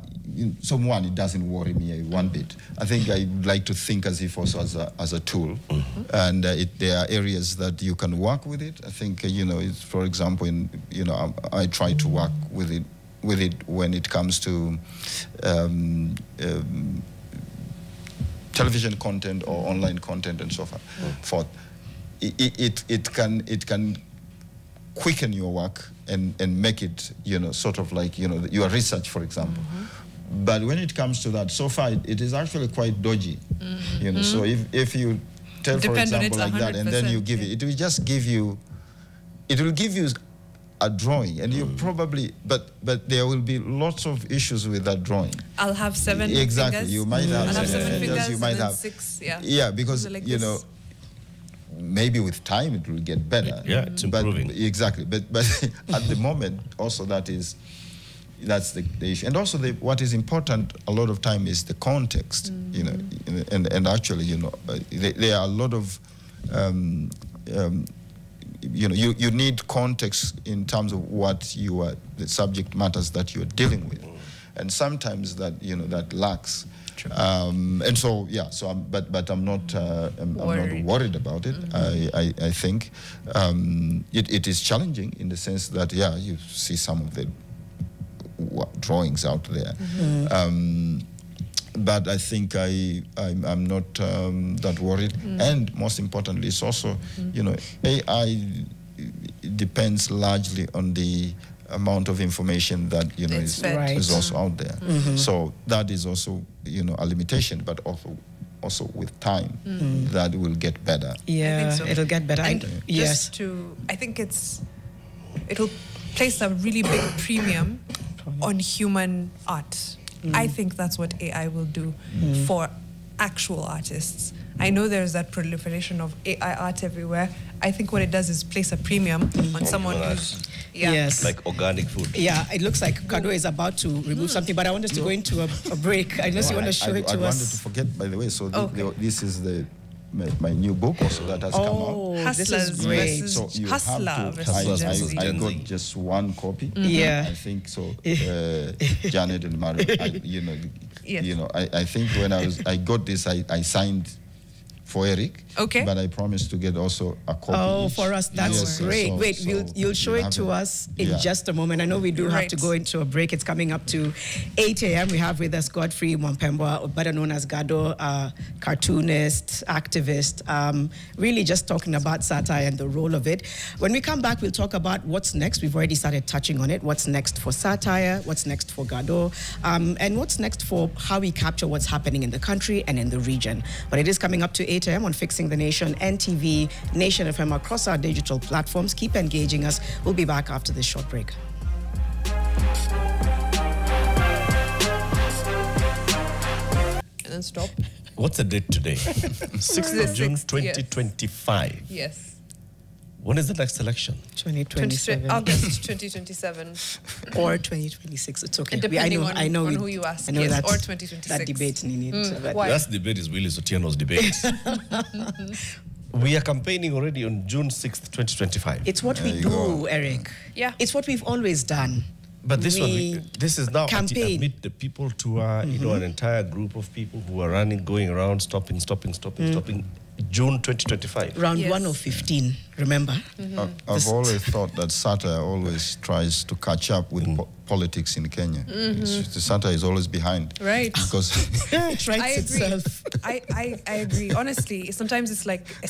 someone, it doesn't worry me one bit. I think I like to think as if also as a tool, and there are areas that you can work with it. I think it's, for example, I try to work with it when it comes to television content or online content and so forth. It can quicken your work and make it sort of like your research, for example. But when it comes to that, so far it is actually quite dodgy. So if you tell, for example, like that, and then you give it will just give you, it will give you a drawing, and you probably, but there will be lots of issues with that drawing. I'll have 7 exactly. fingers. You might have, I'll have 7 fingers. You might have 6. Yeah, because like maybe with time it will get better. Yeah, it's improving. Exactly, but at the moment also that's the issue. And also what is important a lot of time is the context. And actually there are a lot of you need context in terms of what the subject matters that you're dealing with, and sometimes that that lacks. And so but I'm not worried about it. I think it is challenging in the sense that you see some of the drawings out there. But I think I'm not that worried. And most importantly, it's also, AI depends largely on the amount of information that, is also out there. So that is also, a limitation, but also with time, that will get better. Yeah, so. It'll get better. And yes. I think it'll place a really big premium on human art. I think that's what AI will do for actual artists. I know there's that proliferation of AI art everywhere. I think what it does is place a premium on someone who's... Yes. Like organic food. Yeah, it looks like Kado is about to remove something, but I want us to go into a break. Unless you want to show it to us. I wanted to forget, by the way, so this is my new book also that has come out. Oh, this is great. So you Hustler have to, I got just one copy. Yeah. I think so. Janet and Mario, I think when I got this, I signed for Eric. Okay. But I promised to get also a copy. Oh, each. for us, that's great. Wait, you'll show it to us in just a moment. I know we do have to go into a break. It's coming up to 8 a.m. We have with us Godfrey Mwampembwa, better known as Gado, cartoonist, activist, really just talking about satire and the role of it. When we come back, we'll talk about what's next. We've already started touching on it. What's next for satire? What's next for Gado? And what's next for how we capture what's happening in the country and in the region. But it is coming up to 8 a.m. on Fixing the Nation, NTV, Nation FM, across our digital platforms. Keep engaging us. We'll be back after this short break. And then stop. What's the date today? 6th of June, 2025. Yes. When is the next election? 2027. August 2027. Or 2026. It's okay. Depending on who you ask. I know yes, that, or 2026. That debate needed. Why? That debate is Willis Otieno's debate. We are campaigning already on June 6th, 2025. It's what we do, Eric. Yeah. It's what we've always done. But this this is now campaign. Admit the people to an entire group of people who are going around, stopping. June 2025. Round 1 of 15, remember? I've always thought that satire always tries to catch up with politics in Kenya. The satire is always behind. Right. Because it writes I agree. itself. I agree. Honestly, sometimes it's like if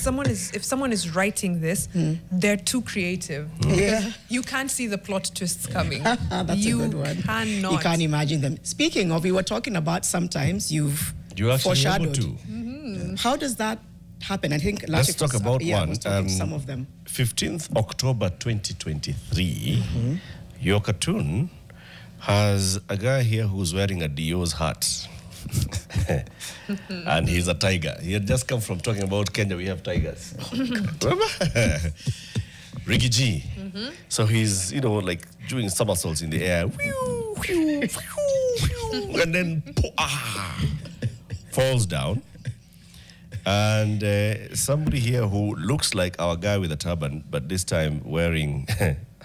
someone is writing this, they're too creative. Yeah. You can't see the plot twists coming. That's a good one. Cannot. You can't imagine them. Speaking of, we were talking about sometimes you actually foreshadowed. able to. How does that happen? I think let's talk about one. Some of them. 15th October 2023, your cartoon has a guy here who's wearing a Dio's hat. And he's a tiger. He had just come from talking about Kenya, we have tigers. Remember? Ricky G. So he's, like doing somersaults in the air. And then falls down. And somebody here who looks like our guy with a turban, but this time wearing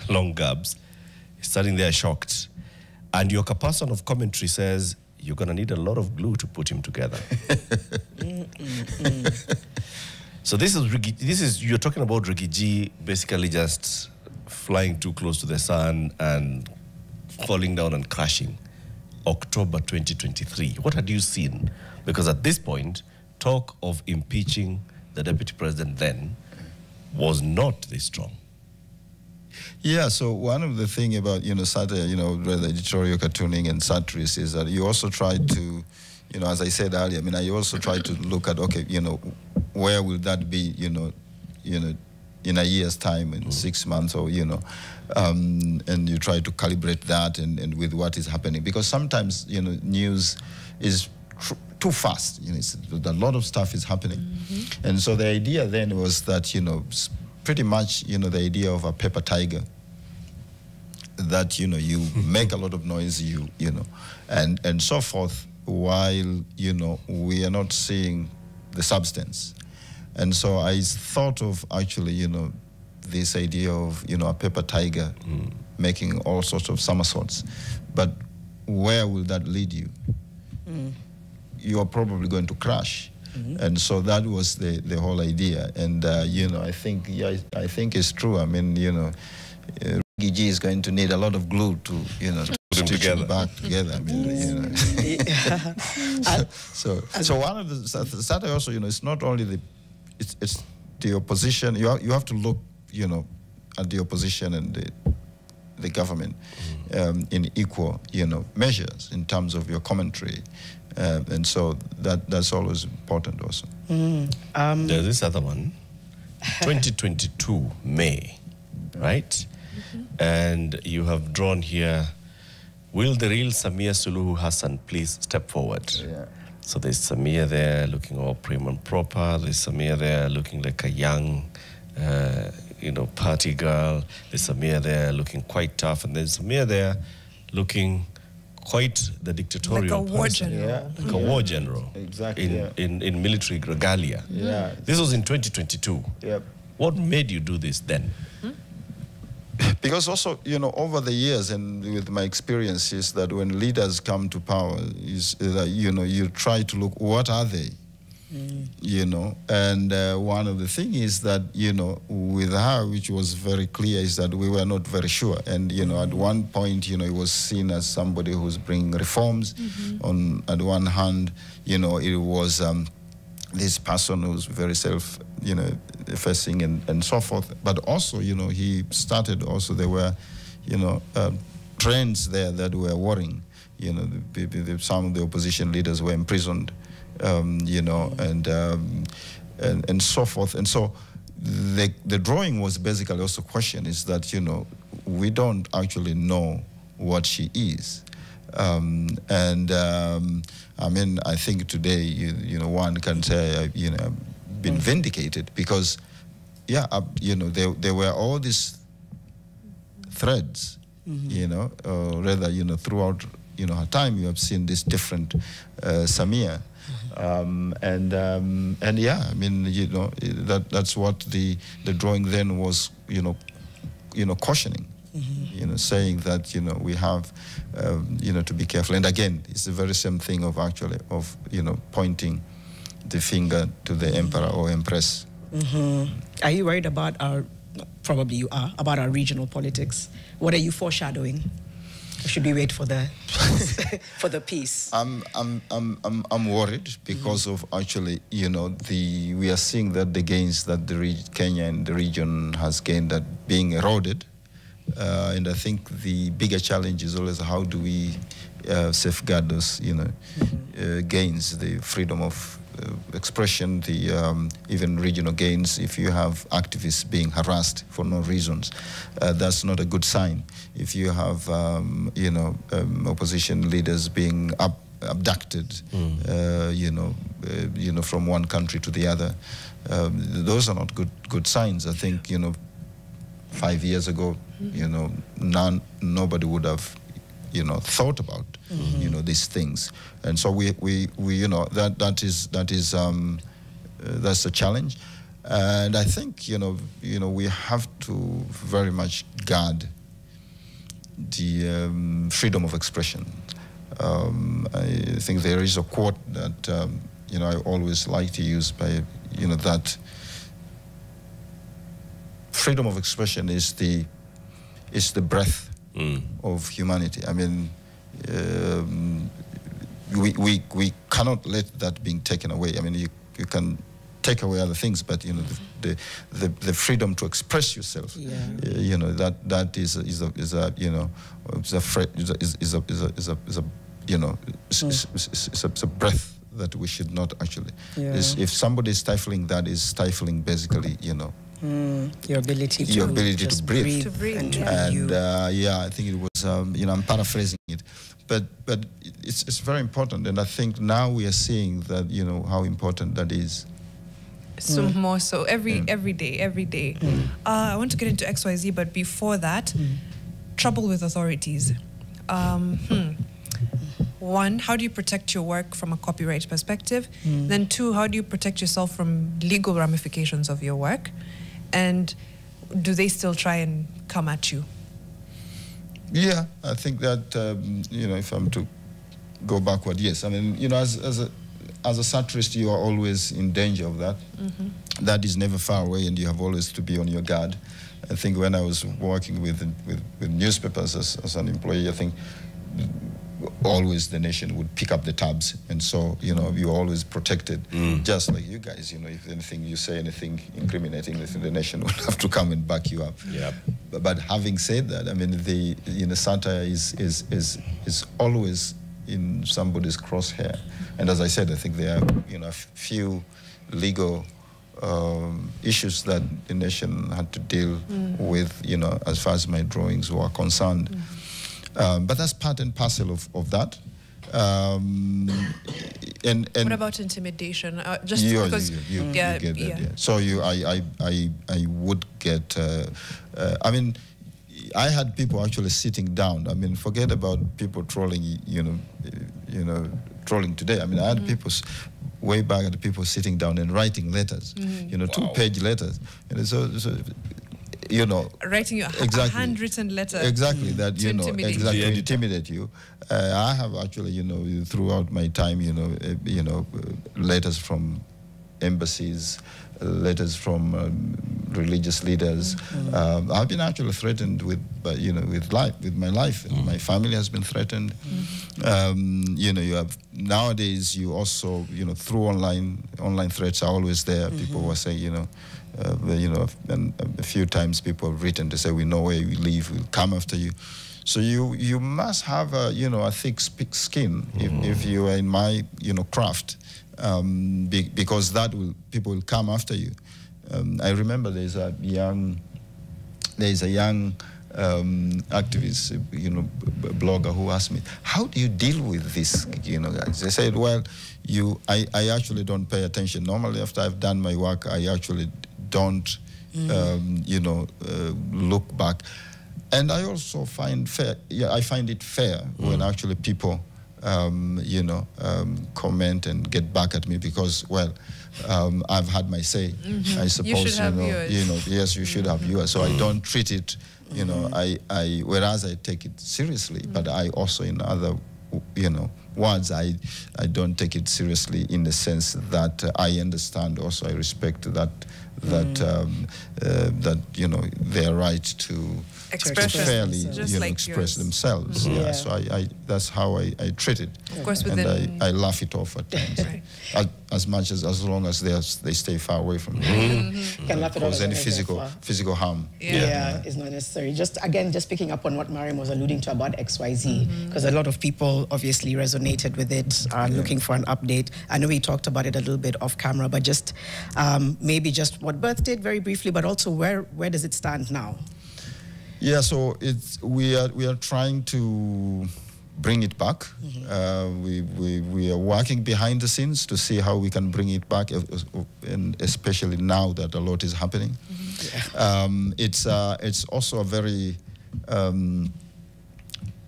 long garbs, is standing there shocked. And your person of commentary says, you're going to need a lot of glue to put him together. So this is you're talking about Ricky G basically just flying too close to the sun and falling down and crashing. October 2023. What had you seen? Because at this point, talk of impeaching the deputy president then was not this strong. Yeah, so one of the thing about, satire, the editorial cartooning and satires is that you also try to, as I said earlier, I also try to look at, okay, where will that be, in a year's time, in 6 months, or, and you try to calibrate that and with what is happening. Because sometimes, news is too fast. A lot of stuff is happening. And so the idea then was that, pretty much, the idea of a paper tiger, that, you make a lot of noise, and so forth, while, we are not seeing the substance. And so I thought of actually, this idea of, a paper tiger making all sorts of somersaults. But where will that lead you? You are probably going to crash. And so that was the whole idea. And, I think it's true. Ricky G is going to need a lot of glue to, to stitch him back together. So one of the satire also, it's not only it's the opposition. You have to look, at the opposition and the government in equal, measures in terms of your commentary. And so that's always important also. There's this other one, 2022 May, right? And you have drawn here, will the real Samia Suluhu Hassan please step forward? Yeah. So there's Samia there looking all prim and proper. There's Samia there looking like a young, party girl. There's Samia there looking quite tough. And there's Samia there looking quite the dictatorial like a war person. general. Like a war general. Exactly. In military regalia. Yeah. This was in 2022. Yep. What made you do this then? Because also, over the years and with my experiences, that when leaders come to power, is that, you try to look, what are they? And one of the things is that, with her, which was very clear, is that we were not very sure. And, at one point, it was seen as somebody who's bringing reforms. At one hand, it was this person who's very effacing and so forth. But also, he started also, there were, trends there that were worrying. Some of the opposition leaders were imprisoned, and so forth. And so the drawing was basically also question is that, we don't actually know what she is. I think today, one can say, been vindicated because, there were all these threads, rather, throughout, her time, you have seen this different Samia. That's what the drawing then was, cautioning. Saying that, we have, to be careful. And again, it's the very same thing of actually, pointing the finger to the emperor or empress. Are you worried about probably you are, about our regional politics? What are you foreshadowing? Or should we wait for the, for the peace? I'm worried because of actually, we are seeing that the gains that Kenya and the region has gained are being eroded. And I think the bigger challenge is always how do we safeguard those, gains, the freedom of expression, the even regional gains. If you have activists being harassed for no reasons, that's not a good sign. If you have, opposition leaders being abducted, from one country to the other, those are not good signs. I think, 5 years ago, nobody would have, thought about, these things. And so we that's a challenge. And I think, we have to very much guard the freedom of expression. I think there is a quote that I always like to use by that freedom of expression is the breath of humanity. I mean, we cannot let that being taken away. I mean, you can take away other things, but the freedom to express yourself, that is a breath that we should not actually. If somebody is stifling, that is stifling basically, your ability to breathe. And I think it was I'm paraphrasing it, but it's very important, and I think now we are seeing that how important that is. So more so every day. I want to get into XYZ, but before that, trouble with authorities. One, how do you protect your work from a copyright perspective? Then two, how do you protect yourself from legal ramifications of your work? And do they still try and come at you? Yeah, I think that, if I'm to go backward, yes. I mean, as a satirist, you are always in danger of that. That is never far away, and you have always to be on your guard. I think when I was working with newspapers as an employee, I think always the nation would pick up the tabs, and so you're always protected. Just like you guys, if anything you say anything incriminating, the nation would have to come and back you up. Yeah. But having said that, I mean the satire is always in somebody's crosshair, and as I said, I think there are a few legal issues that the nation had to deal with, as far as my drawings were concerned. But that's part and parcel of that. And what about intimidation? Just because you get that, yeah. So I would get. I mean, I had people actually sitting down. I mean, forget about people trolling. Trolling today. I mean, I had people way back, at people sitting down and writing letters. Wow. 2-page letters. Writing a handwritten letter. Exactly, that to intimidate you. I have actually, throughout my time, letters from embassies, letters from religious leaders. I've been actually threatened with my life. And my family has been threatened. You have nowadays. You also, through online threats are always there. People will say, and a few times people have written to say, we know where you live, we'll come after you. So you must have a thick skin if you are in my craft, because people will come after you. I remember there's a young activist, blogger who asked me, how do you deal with this, guys? They said, well, I actually don't pay attention. Normally, after I've done my work, I actually don't, look back. And I also find I find it fair when actually people, comment and get back at me, because, well, I've had my say. I suppose, you should have yours. Yes, you should have yours. So I don't treat it, whereas I take it seriously, but I also, in other, words, I don't take it seriously in the sense that I understand. Also, I respect that their right to fairly express themselves. Yeah. So that's how I treat it. Of course, and I laugh it off at times. Right. As long as they stay far away from me. Can laugh it off. Cause any physical harm. Yeah, it's not necessary. Just picking up on what Mariam was alluding to about XYZ, because a lot of people obviously resonated with it, are looking for an update. I know we talked about it a little bit off camera, but just maybe just what Birth did very briefly, but also where does it stand now? Yeah, so we are trying to bring it back. We are working behind the scenes to see how we can bring it back, and especially now that a lot is happening. It's also a very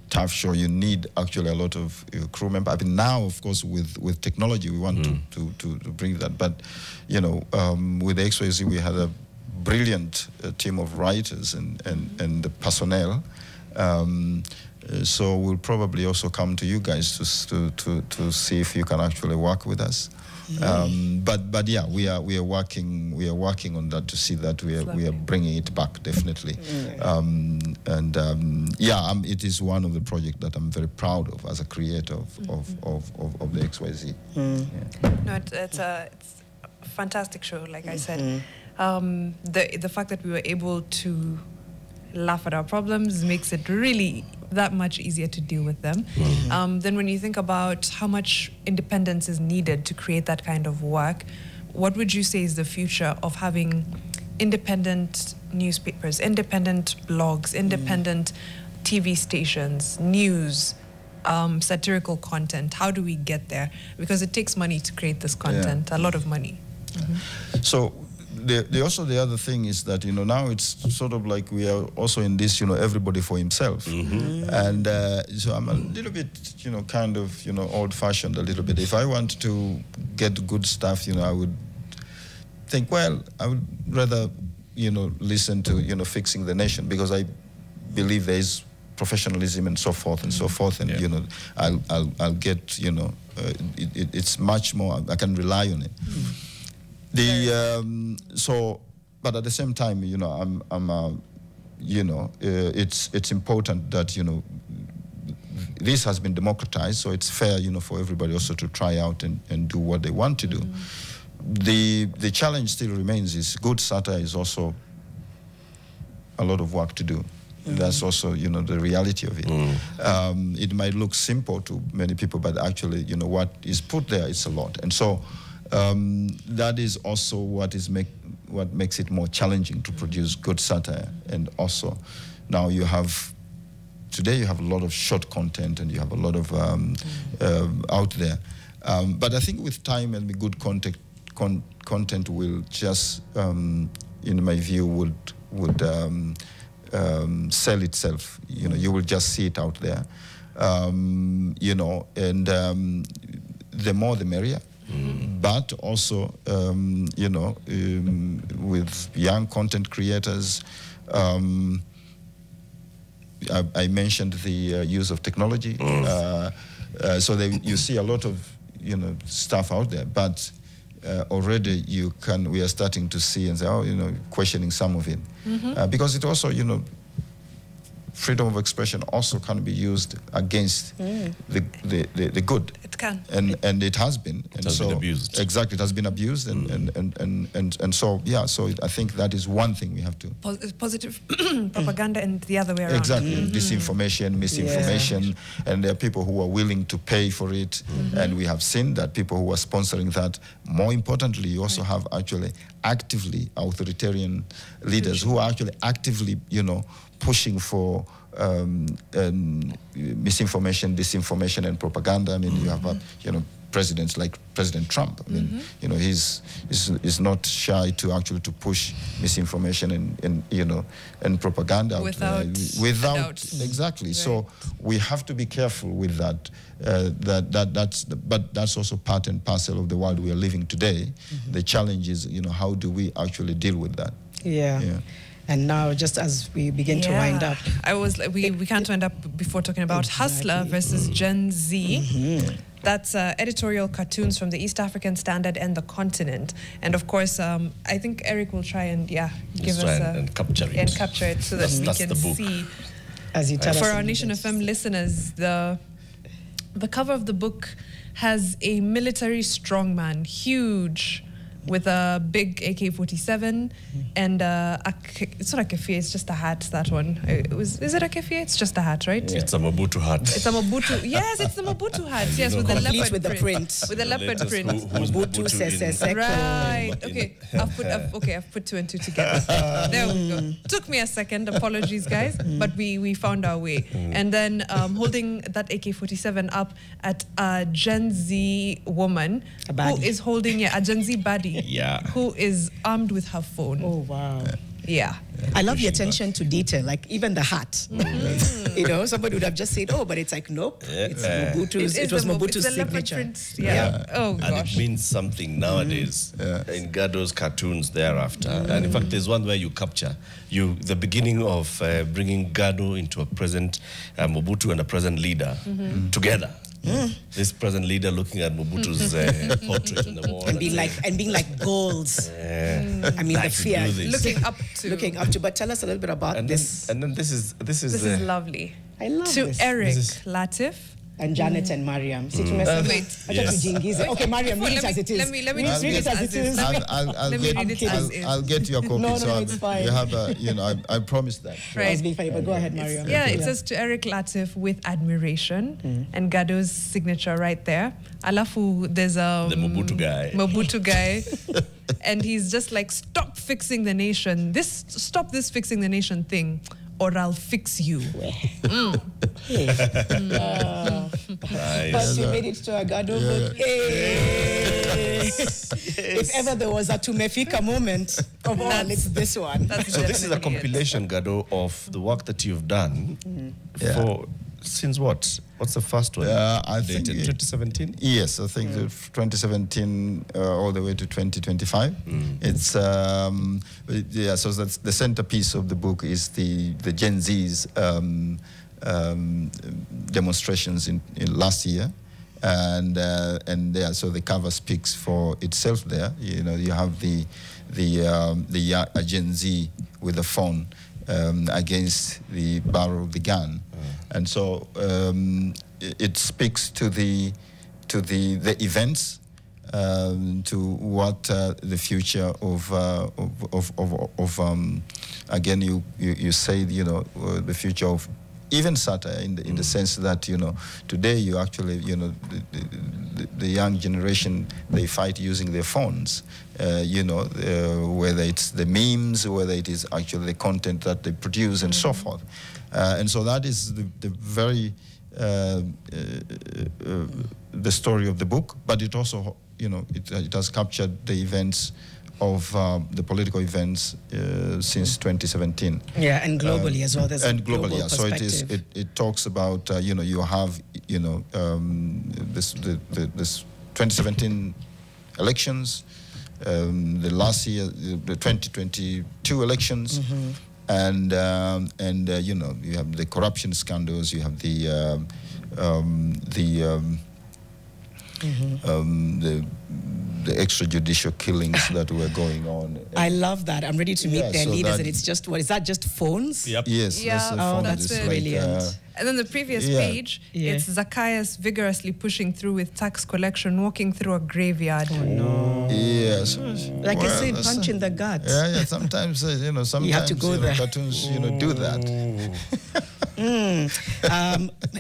tough show. You need actually a lot of crew members. I mean, now, of course, with technology, we want to bring that. But with the XYZ, we had a brilliant team of writers and the personnel. So we'll probably also come to you guys to see if you can actually work with us. But yeah, we are working on that to see that we are bringing it back definitely. It is one of the projects that I'm very proud of as a creator of the XYZ. No, it's a fantastic show. Like I said, the fact that we were able to laugh at our problems makes it really that much easier to deal with them. Then when you think about how much independence is needed to create that kind of work, what would you say is the future of having independent newspapers, independent blogs, independent TV stations, news, satirical content? How do we get there? Because it takes money to create this content, a lot of money. So the other thing is that, now it's sort of like we are also in this, everybody for himself. And so I'm a little bit, kind of, old-fashioned a little bit. If I want to get good stuff, I would think, well, I would rather, listen to, Fixing the Nation, because I believe there is professionalism and so forth and so forth. And, I'll get, it's much more, I can rely on it. But at the same time, it's important that, this has been democratized, so it's fair, for everybody also to try out and do what they want to do. The challenge still remains is good satire is also a lot of work to do. That's also, the reality of it. It might look simple to many people, but actually, what is put there, it's a lot. And so, that is also what makes it more challenging to produce good satire. And also, now today you have a lot of short content and you have a lot of out there. But I think with time and with good content will just, in my view, would sell itself. You will just see it out there. And the more the merrier. But also, with young content creators, I mentioned the use of technology. So you see a lot of, stuff out there, but already we are starting to see and say, questioning some of it. Because it also, freedom of expression also can be used against the good. It can. And it has been. It has been abused. Exactly, it has been abused. And so, so I think that is one thing we have to... Positive propaganda and the other way around. Exactly, disinformation, misinformation, and there are people who are willing to pay for it, and we have seen that people who are sponsoring that. More importantly, you also have actually actively authoritarian leaders who are actually actively, pushing for misinformation, disinformation, and propaganda. I mean, you have, presidents like President Trump. I mean, he's not shy to actually to push misinformation and propaganda without exactly. Right. So we have to be careful with that. But that's also part and parcel of the world we are living today. The challenge is, how do we actually deal with that? Yeah. And now, just as we begin to wind up, we can't wind up before talking about Hustler versus Gen Z. That's editorial cartoons from the East African Standard and the Continent. And of course, I think Eric will try and give us and capture it so that we can see. As you tell us, for our Nation FM listeners, the cover of the book has a military strongman, huge, with a big AK-47 and it's not a keffiyeh, it's just a hat, that one. Is it a keffiyeh? It's just a hat, right? It's a Mobutu hat. It's a Mobutu, yes, it's the Mobutu hat, yes, with the leopard print. With the leopard print. Mobutu Sese. Right, okay, I've put two and two together. There we go. Took me a second, apologies guys, but we found our way. And then holding that AK-47 up at a Gen Z woman who is holding a Gen Z baddie. Who is armed with her phone. Oh, wow. Yeah. I love the attention to detail, like even the hat. You know, somebody would have just said, "Oh," but it's like, nope, it's Mobutu's. It was Mobutu's signature. Yeah. Oh And gosh. it means something nowadays in Gado's cartoons thereafter. And in fact, there's one where you capture the beginning of bringing Gado into a present Mobutu and a present leader together. This present leader looking at Mobutu's portrait in the wall And being like goals. I mean, the fear. Looking up to. But tell us a little bit about this. And then this is This is lovely. I love To this. Eric Latif. And Janet and Mariam. Wait. Yes. Okay, Mariam, read it as it is. Let me just read it as it is. I'll get your copy. No, so it's fine. you have I promise that. I was being funny, but go ahead, Mariam. Yeah, it says to Eric Latif with admiration, and Gado's signature right there. Alafu, there's the Mobutu guy. Mobutu guy. And he's just like, stop fixing the nation. Stop this fixing the nation thing, or I'll fix you. Nice. But we made it to a Gado book. Hey. If ever there was a Tumefika moment of all, it's this one. So this is a compilation, Gado, of the work that you've done for since what? What's the first one? I think 2017. Yes, I think 2017 all the way to 2025. It's So that's the centerpiece of the book is the Gen Z's demonstrations in last year. And so the cover speaks for itself there. You know, you have the Gen Z with the phone against the barrel of the gun, and so it speaks to the events, to what the future of again you say the future of even satire in the sense that today you actually the young generation, they fight using their phones, whether it's the memes, whether it is actually the content that they produce and so forth, and so that is the very the story of the book, but it also it has captured the events of the political events since 2017. Yeah, and globally as well. There's and a globally, yeah. So it talks about you have this 2017 elections, the last year the 2022 elections, and you have the corruption scandals, you have the extrajudicial killings that were going on. I love that. I'm ready to meet their leaders, and it's just, what is that, just phones? Yep. Yes. Yeah, that's brilliant. And then the previous page, it's Zacchaeus vigorously pushing through with tax collection, walking through a graveyard. Oh, no. Yes. Like I said, punch in the gut. Yeah. Sometimes, sometimes you have to go there. Cartoons, do that.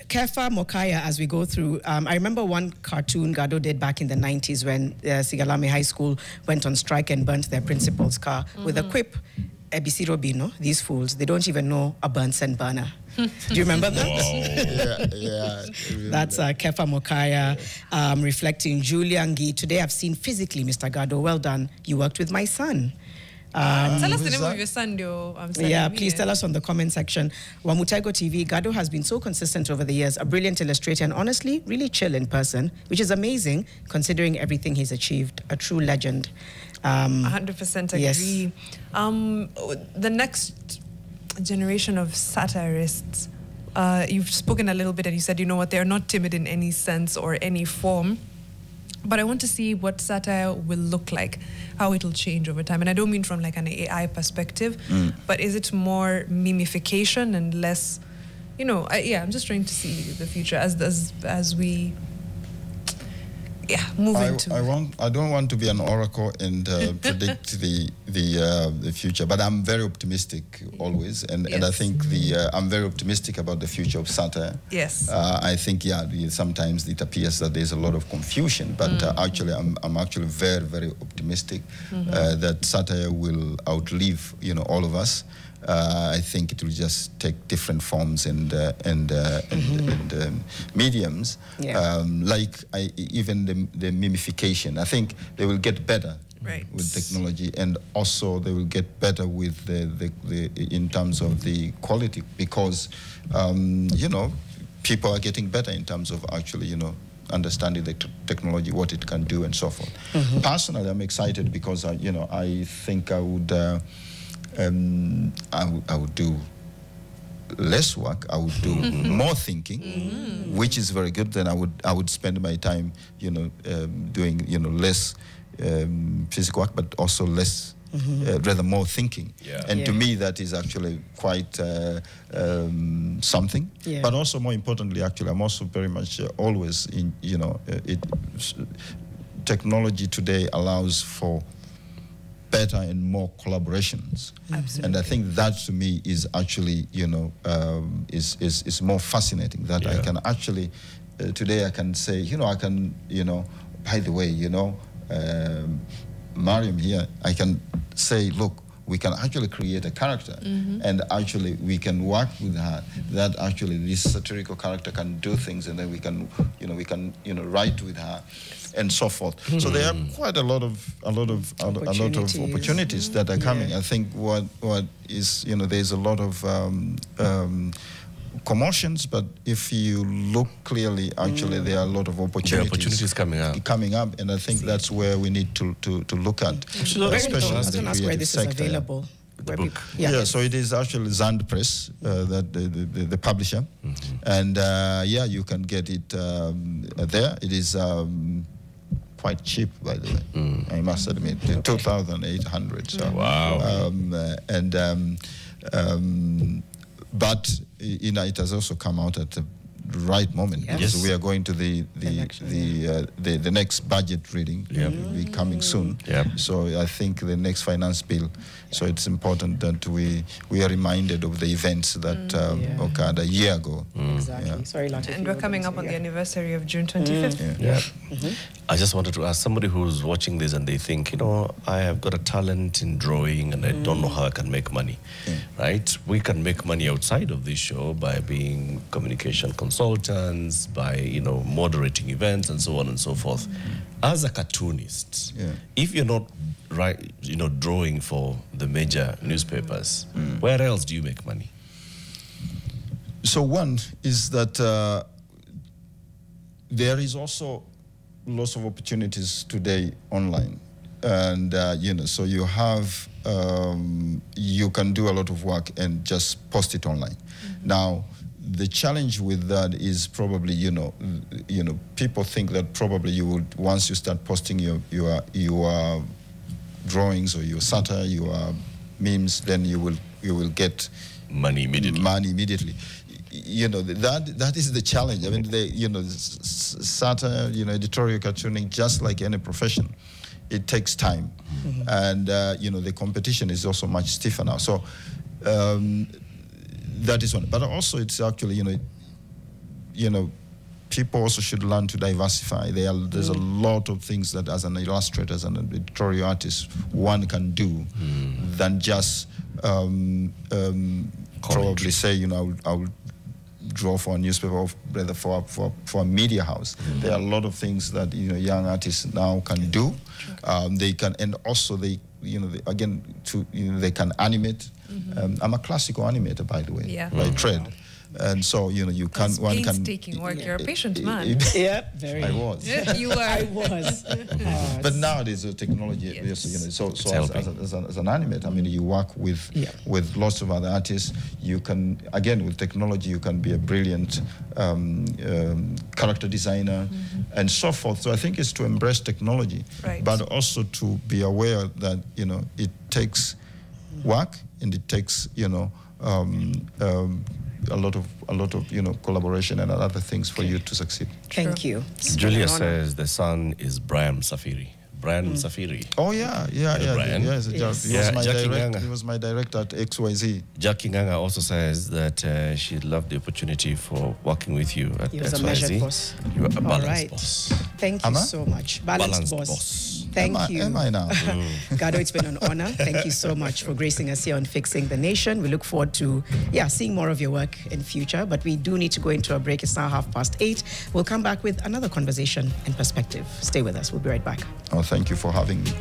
Kefa Mokaya, as we go through, I remember one cartoon Gado did back in the 90s when Sigalame High School went on strike and burnt their principal's car with a quip. Ebisi Robino, these fools, they don't even know a Bunsen burner. Do you remember that? Yeah. That's Kefa Mokaya reflecting Julian Gi. Today I've seen physically, Mr. Gado. Well done. You worked with my son. Tell us the name of your son, please tell us on the comment section. Wamutego TV, Gado has been so consistent over the years, a brilliant illustrator, and honestly, really chill in person, which is amazing considering everything he's achieved. A true legend. 100% agree. Yes. The next generation of satirists, you've spoken a little bit and you said, they're not timid in any sense or any form. But I want to see what satire will look like, how it'll change over time. And I don't mean from like an AI perspective, but is it more mimification and less, I'm just trying to see the future as we move into. I don't want to be an oracle and predict the future, but I'm very optimistic always, and I think I'm very optimistic about the future of satire. Yes. I think sometimes it appears that there's a lot of confusion, but actually I'm actually very, very optimistic that satire will outlive all of us. I think it will just take different forms and mediums, Yeah. even the mimification. I think they will get better Right. with technology, and also they will get better with the in terms of the quality, because you know, people are getting better in terms of actually, you know, understanding the technology, what it can do, and so forth. Personally, I'm excited because you know, I think I would do less work. I would do more thinking, which is very good. Then I would spend my time, you know, doing, you know, less physical work, but also less, rather more thinking. Yeah. And to me, that is actually quite something. Yeah. But also, more importantly, actually, I'm also very much always in, you know, technology today allows for better and more collaborations. Absolutely. And I think that to me is actually, you know, is more fascinating, that I Yeah. can actually, today I can say, you know, I can, you know, by the way, you know, Mariam here, I can say, look, we can actually create a character, and actually we can work with her, that actually this satirical character can do things, and then we can, you know, write with her, and so forth. So there are quite a lot of opportunities that are coming. I think what is, you know, there's a lot of commotions, but if you look clearly, actually there are a lot of There are opportunities opportunities coming up. and I think that's where we need to look at, Very especially I in was the going to ask where creative this sector. is available. The Where book. peop- Yeah, so it is actually Zand Press, that the publisher, and yeah, you can get it there. It is quite cheap, by the way. I must admit, 2,800. So, Wow. But you know, it has also come out at the right moment, Yes. because we are going to the next budget reading. Yep. Will be coming soon. Yep. So I think the next finance bill. So it's important that we are reminded of the events that Yeah. occurred a year ago. Exactly. Yeah. Sorry, Latif. And we're coming up on the anniversary of June 25th. Yeah. I just wanted to ask somebody who's watching this and they think, you know, I have got a talent in drawing and I don't know how I can make money, right? We can make money outside of this show by being communication consultants, by, you know, moderating events and so on and so forth. As a cartoonist, if you're not drawing for the major newspapers, where else do you make money? So one is that there is also lots of opportunities today online, and you know, so you have you can do a lot of work and just post it online. Now, the challenge with that is probably, you know, people think that probably you would, once you start posting your drawings or your satire, your memes, then you will get Money immediately. You know, that is the challenge. I mean, satire, you know, editorial cartooning, just like any profession, it takes time, and you know, the competition is also much stiffer now. So that is one. But also, it's actually, you know, people also should learn to diversify. There's a lot of things that, as an illustrator, as an editorial artist, one can do than just probably say, you know, I will draw for a newspaper or rather for a media house. There are a lot of things that, you know, young artists now can do. They can, and also they, you know, they can animate. I'm a classical animator, by the way, by trade. And so, you know, you can, That's one can. painstaking work. You're a patient man. Yeah, very. I was. You were. I was. But nowadays, the technology, you know, so as an animator, I mean, you work with lots of other artists. You can, again, with technology, you can be a brilliant character designer and so forth. So I think it's to embrace technology, but also to be aware that, you know, it takes work and it takes, you know, a lot of you know, collaboration and other things for you to succeed. Thank you. Julia says the son is Brian Safiri. Brian Safiri. Oh yeah. Brian? Yes, he was my director at XYZ. Jackie Nganga also says that she loved the opportunity for working with you at He was XYZ. a measured boss. You were a balanced All right. boss. Thank you so much. Balanced boss. Thank you. Am I now? Gado, it's been an honor. Thank you so much for gracing us here on Fixing the Nation. We look forward to, seeing more of your work in future, but we do need to go into a break. It's now 8:30. We'll come back with another conversation and perspective. Stay with us. We'll be right back. Oh, thank you for having me.